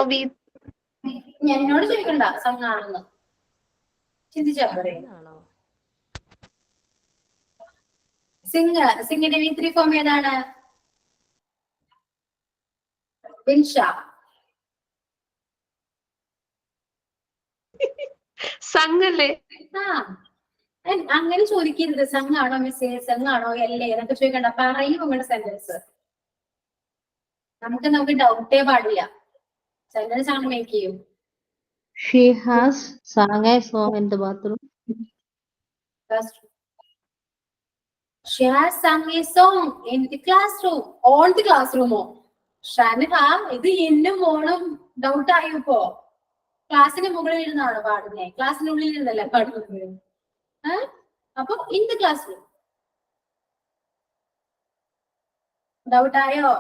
എന്നോട് ചോദിക്കണ്ട സംഘാണെന്ന് ചിന്തിച്ചാ പറയും. സിംഗിന്റെ V3 ഫോം ഏതാണ്? വിൻഷ. സംഘല്ലേ? അങ്ങനെ ചോദിക്കരുത്. സംഘാണോ മിസ്സേ, സംഘാണോ അല്ലേ എന്നൊക്കെ ചോദിക്കണ്ട. പറയും നിങ്ങളുടെ സെന്റൻസ്. നമുക്ക് ഡൗട്ടേ പാടില്ല. സെന്റൻസ് ആണ് മേക്ക് ചെയ്യും. She has sang a song in the bathroom. She has sung a song in the classroom. On the classroom. ഷാനിഹ, ഇത് എന്നും മോളും ഡൗട്ട് ആയി ഇപ്പോ. ക്ലാസ്സിന് മുകളിൽ ഇരുന്നാണോ പാടുന്നേ? ക്ലാസ്സിനുള്ളിൽ ഇരുന്നല്ലേ പാടുന്നത്? അപ്പൊ in the class room. Doubt ആയോ?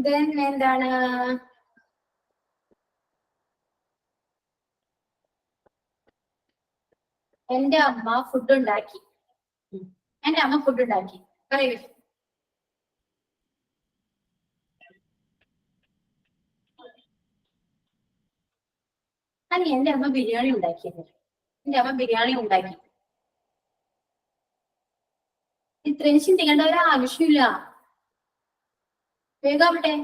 Then എന്താണ്? എന്റെ അമ്മ ഫുഡ് ഉണ്ടാക്കി. എന്റെ അമ്മ ഫുഡ് ഉണ്ടാക്കി. പറയൂ. അല്ല, എന്റെ അമ്മ ബിരിയാണി ഉണ്ടാക്കിയത്. എന്റെ അമ്മ ബിരിയാണി ഉണ്ടാക്കി. ഇത്രയും ചിന്തിക്കേണ്ട ഒരു ആവശ്യമില്ല. വേഗാവട്ടെ.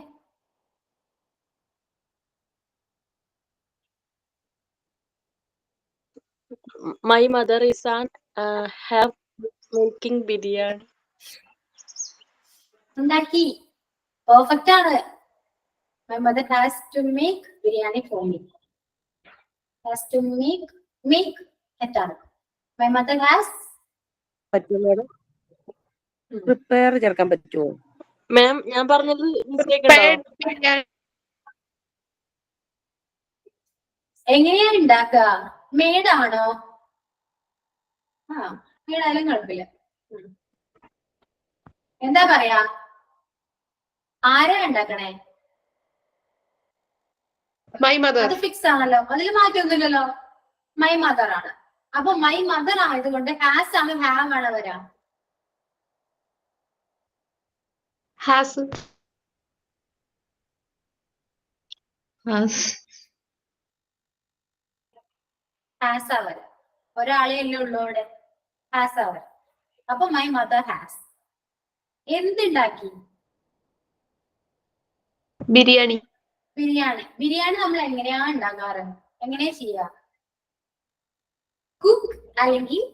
My mother is on have making biryani. ഉണ്ടാക്കി. പെർഫെക്റ്റ് ആണ്. My mother has to make biryani for me. Has to make എത്താണ്? My mother has പറ്റുമോ? പ്രിപ്പയർ ചേർക്കാൻ പറ്റുമോ? മാം, ഞാൻ പറഞ്ഞത് മിസ്റ്റേക്ക് ഉണ്ടോ? എങ്ങനെയാ ഉണ്ടാക്കുക? മേടാണോ? മേടായാലും കുഴപ്പമില്ല. എന്താ പറയാ? ആരാ ഉണ്ടാക്കണേ? My mother. അത് ഫിക്സ് ആണല്ലോ, അതിൽ മാറ്റമൊന്നുമില്ലല്ലോ. മൈ മദർ ആണ്. അപ്പൊ മൈ മദർ ആയതുകൊണ്ട് ഹാസ് ആണ്, ഹാവ് ആണ് വരാ. ഹാസ്. ഹാസ് അവർ. ഒരാളെ അല്ലേ ഉള്ളൂ അവിടെ. ഹാസ് അവർ. അപ്പൊ മൈ മദർ ഹാസ് എന്തുണ്ടാക്കി? ബിരിയാണി. ബിരിയാണി നമ്മൾ എങ്ങനെയാ ഉണ്ടാക്കാറ്? എങ്ങനെയാ ചെയ്യാ? കുക്ക് അല്ലെങ്കിൽ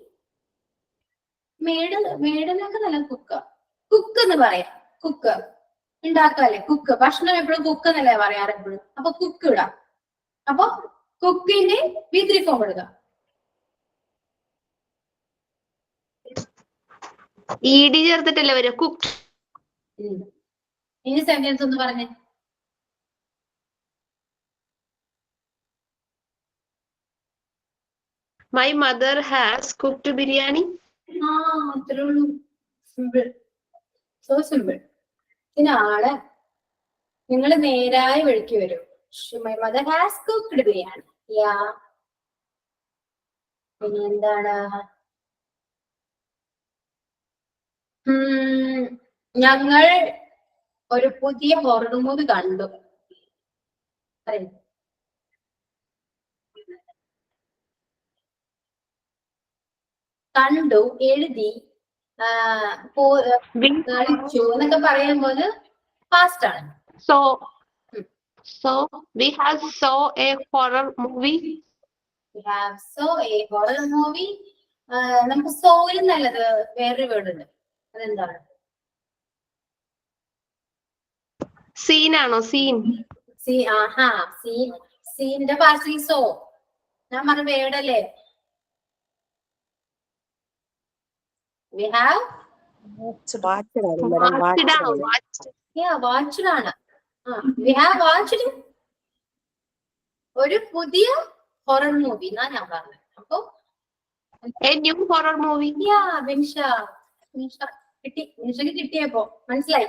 മേഡെന്നൊക്കെ നല്ല കുക്ക് എന്ന് പറയാം. കുക്ക് ഉണ്ടാക്കല്ലേ? കുക്ക്. ഭക്ഷണം എപ്പോഴും കുക്ക് എന്നല്ലേ പറയാറ് എപ്പോഴും. അപ്പൊ കുക്ക് ഇടാം. അപ്പൊ കുക്കിന്റെ V3 ഫോം എടുക്കാം. ED ചേർത്തിട്ടല്ലേ വരിക? കുക്ക്. ഇനി സെന്റൻസ് ഒന്ന് പറഞ്ഞേ. My mother has cooked biryani. അത്രേ ഉള്ളൂ. സിമ്പിൾ. So simple. ഇതിനാണ് നിങ്ങൾ നേരായ വഴിക്ക് വരും. My mother has cooked biryani. പിന്നെ എന്താണ്? ഞങ്ങൾ ഒരു പുതിയ ഹൊറർ മൂവി കണ്ടു. കണ്ടു, എഴുതി, കളിച്ചു എന്നൊക്കെ പറയുമ്പോൾ ഫാസ്റ്റ് ആണ്. So we have saw a horror movie. We have saw a horror movie. നമുക്ക് സോയിൽ നല്ലത് വേറൊരു വേർഡ് ഉണ്ട്. അതെന്താണ്? സീൻ ആണോ? സീൻ. സീനിന്റെ പാർട്ടി സോ. ഞാൻ പറഞ്ഞ വേർഡല്ലേ? We have വാച്ചഡാണ് മാഡം, വാച്ചഡാണ്. watched ആണ്. We have watched ഒരു പുതിയ ഹൊറർ മൂവി എന്നാ ഞാൻ പറഞ്ഞത്. അപ്പൊ ന്യൂ ഹൊറർ മൂവി. നിമിഷക്ക് കിട്ടിയപ്പോ മനസ്സിലായി.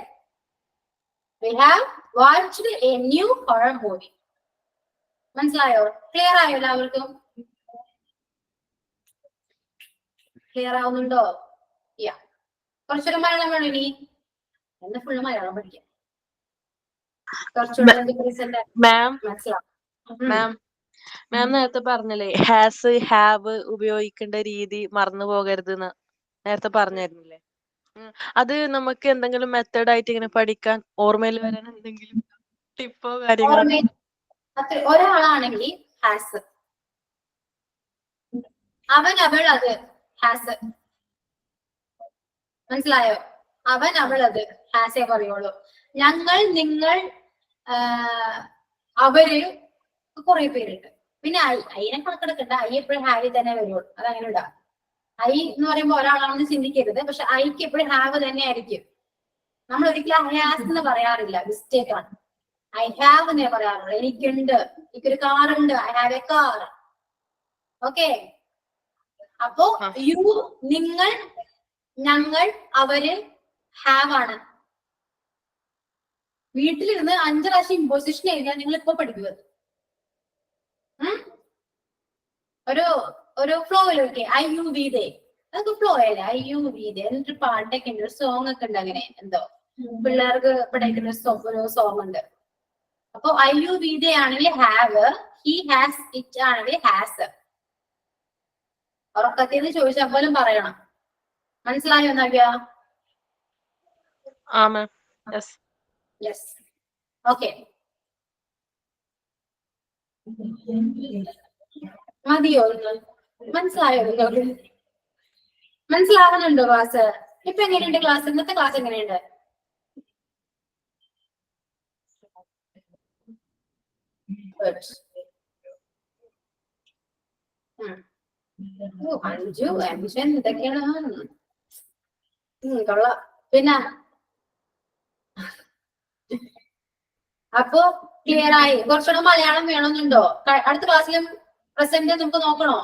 We have watched a new horror movie. മനസ്സിലായോ? ക്ലിയർ ആയോ എല്ലാവർക്കും? ക്ലിയർ ആവുന്നുണ്ടോ? കുറച്ചൊക്കെ മലയാളം വേണം ഇനി. എന്നെ ഫുള്ള് മലയാളം പഠിക്കാം. കുറച്ചുകൂടെ മനസ്സിലാവും. മാം നേരത്തെ പറഞ്ഞില്ലേ ഹാസ് ഹാവ് ഉപയോഗിക്കേണ്ട രീതി മറന്നു പോകരുത് എന്ന് നേരത്തെ പറഞ്ഞായിരുന്നില്ലേ? അത് നമുക്ക് എന്തെങ്കിലും മെത്തേഡ് ആയിട്ട് ഇങ്ങനെ പഠിക്കാൻ ഓർമ്മയിൽ വരാൻ എന്തെങ്കിലും ടിപ്പോ കാര്യങ്ങളോ? ഒരാളാണെങ്കിൽ ഹാസ്, അവൻ അവൾ അത് ഹാസ്. മനസ്സിലായോ? അവൻ അവൾ അത് ഹാസേ പറയുള്ളൂ. ഞങ്ങൾ, നിങ്ങൾ, അവര് കുറെ പേരുണ്ട്. പിന്നെ അയിനെ കണക്കെടുക്കണ്ട. ഐ എപ്പോഴും ഹാവിൽ തന്നെ വരുള്ളൂ. അതങ്ങനെ ഇടാ. ഐ എന്ന് പറയുമ്പോ ഒരാളാണെന്ന് ചിന്തിക്കരുത്. പക്ഷെ ഐക്ക് എപ്പോഴും ഹാവ് തന്നെ ആയിരിക്കും. നമ്മൾ ഒരിക്കലും ഹാസ് എന്ന് പറയാറില്ല, മിസ്റ്റേക്ക് ആണ്. ഐ ഹാവ് എന്നേ പറയാറുള്ളൂ. എനിക്കുണ്ട്, എനിക്കൊരു കാറുണ്ട്, I have A car. Okay. അപ്പോ യു, നിങ്ങൾ, ഞങ്ങൾ, അവര് ഹാവ് ആണ്. വീട്ടിലിരുന്ന് 5 പ്രാവശ്യം ഇമ്പോസിഷൻ എഴുതിയാൽ നിങ്ങൾ ഇപ്പൊ പഠിക്കുക. ഒരു ഫ്ലോയിലൊക്കെ ഐ യു വി ദേ, അതൊക്കെ ഫ്ലോ അല്ലേ? ഐ യു വി ദേ എന്നിട്ട് പാട്ടൊക്കെ ഉണ്ട്, ഒരു സോങ് ഒക്കെ ഉണ്ട്. അങ്ങനെ എന്തോ പിള്ളേർക്ക് പഠിക്കുന്ന ഒരു സോങ് ഉണ്ട്. അപ്പൊ ഐ യു വി ദേ ആണെങ്കിൽ ഹാവ്, ഹി ഹാസ്, ഇറ്റ് ആണെങ്കിൽ ഹാസ്. ഉറക്കത്തിന്ന് ചോദിച്ചാൽ പോലും പറയണം. മനസ്സിലായോ നവ്യ? യെസ്. ഓക്കെ, മതിയോ? മനസ്സിലായോ? മനസ്സിലാവുന്നുണ്ടോ ക്ലാസ്? ഇപ്പൊ എങ്ങനെയുണ്ട് ക്ലാസ്? ഇന്നത്തെ ക്ലാസ് എങ്ങനെയുണ്ട്? അഞ്ചു അഡ്മിഷൻ എന്തൊക്കെയാണ്? കൊള്ളാം. പിന്നെ അപ്പൊ ക്ലിയർ ആയി? കുറച്ചുകൂടെ മലയാളം വേണമെന്നുണ്ടോ? അടുത്ത ക്ലാസ്സിലും പ്രസന്റ് നമുക്ക് നോക്കണോ?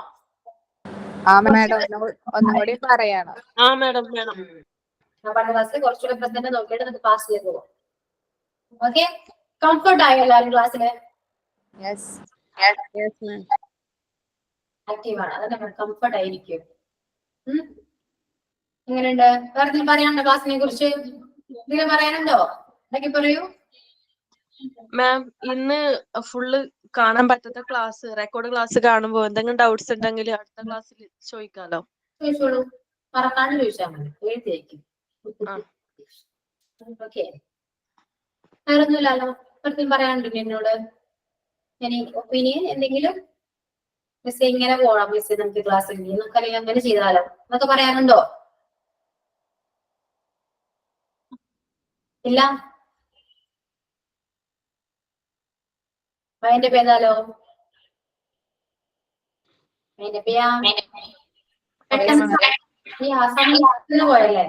ഒന്നുകൂടി പറയണം. അടുത്ത ക്ലാസ്സിൽ കുറച്ചുകൂടെ പ്രസന്റ് നോക്കിയിട്ട് നമുക്ക് ക്ലാസ്സിലേക്ക് പോകാം. ഓക്കെ, കംഫർട്ട് ആയോ എല്ലാവരും ക്ലാസ്സില്? ആക്റ്റീവ് ആണ്, അതൊക്കെ കംഫർട്ട് ആയിരിക്കും. എങ്ങനെയുണ്ട്? വേറെ എന്തെങ്കിലും പറയാനുണ്ടോ ക്ലാസ്സിനെ കുറിച്ച്? എന്തെങ്കിലും പറയാനുണ്ടോ? എന്തൊക്കെ പറയൂ. മാം, ഇന്ന് ഫുള്ള് കാണാൻ പറ്റാത്ത ക്ലാസ്, റെക്കോർഡ് ക്ലാസ് കാണുമ്പോ എന്തെങ്കിലും ഡൗട്ട്സ് ഉണ്ടെങ്കിൽ അടുത്ത ക്ലാസ്സിൽ ചോദിക്കാലോ. ചോദിച്ചോളൂ, മറക്കാണ്ട് ചോദിച്ചാൽ മതി, എഴുതിയേക്കും. ഓക്കെ, വേറൊന്നുമില്ലല്ലോ? പ്രത്യേകം പറയാനുണ്ടോ എന്നോട്? ഇനി ഒപ്പീനിയൻ എന്തെങ്കിലും? മിസ് ഇങ്ങനെ പോകണം, മിസ് നമുക്ക് ക്ലാസ് നമുക്കറിയാം അങ്ങനെ ചെയ്താലോ എന്നൊക്കെ പറയാനുണ്ടോ? ഇല്ല? അതിന്റെ പേരാലോ? അതിന്റെ പേയാ പെട്ടെന്ന് പോയല്ലേ?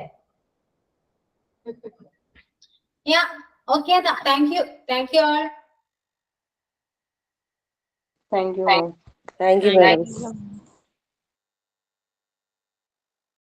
Okay, thank you all. Thank you madam.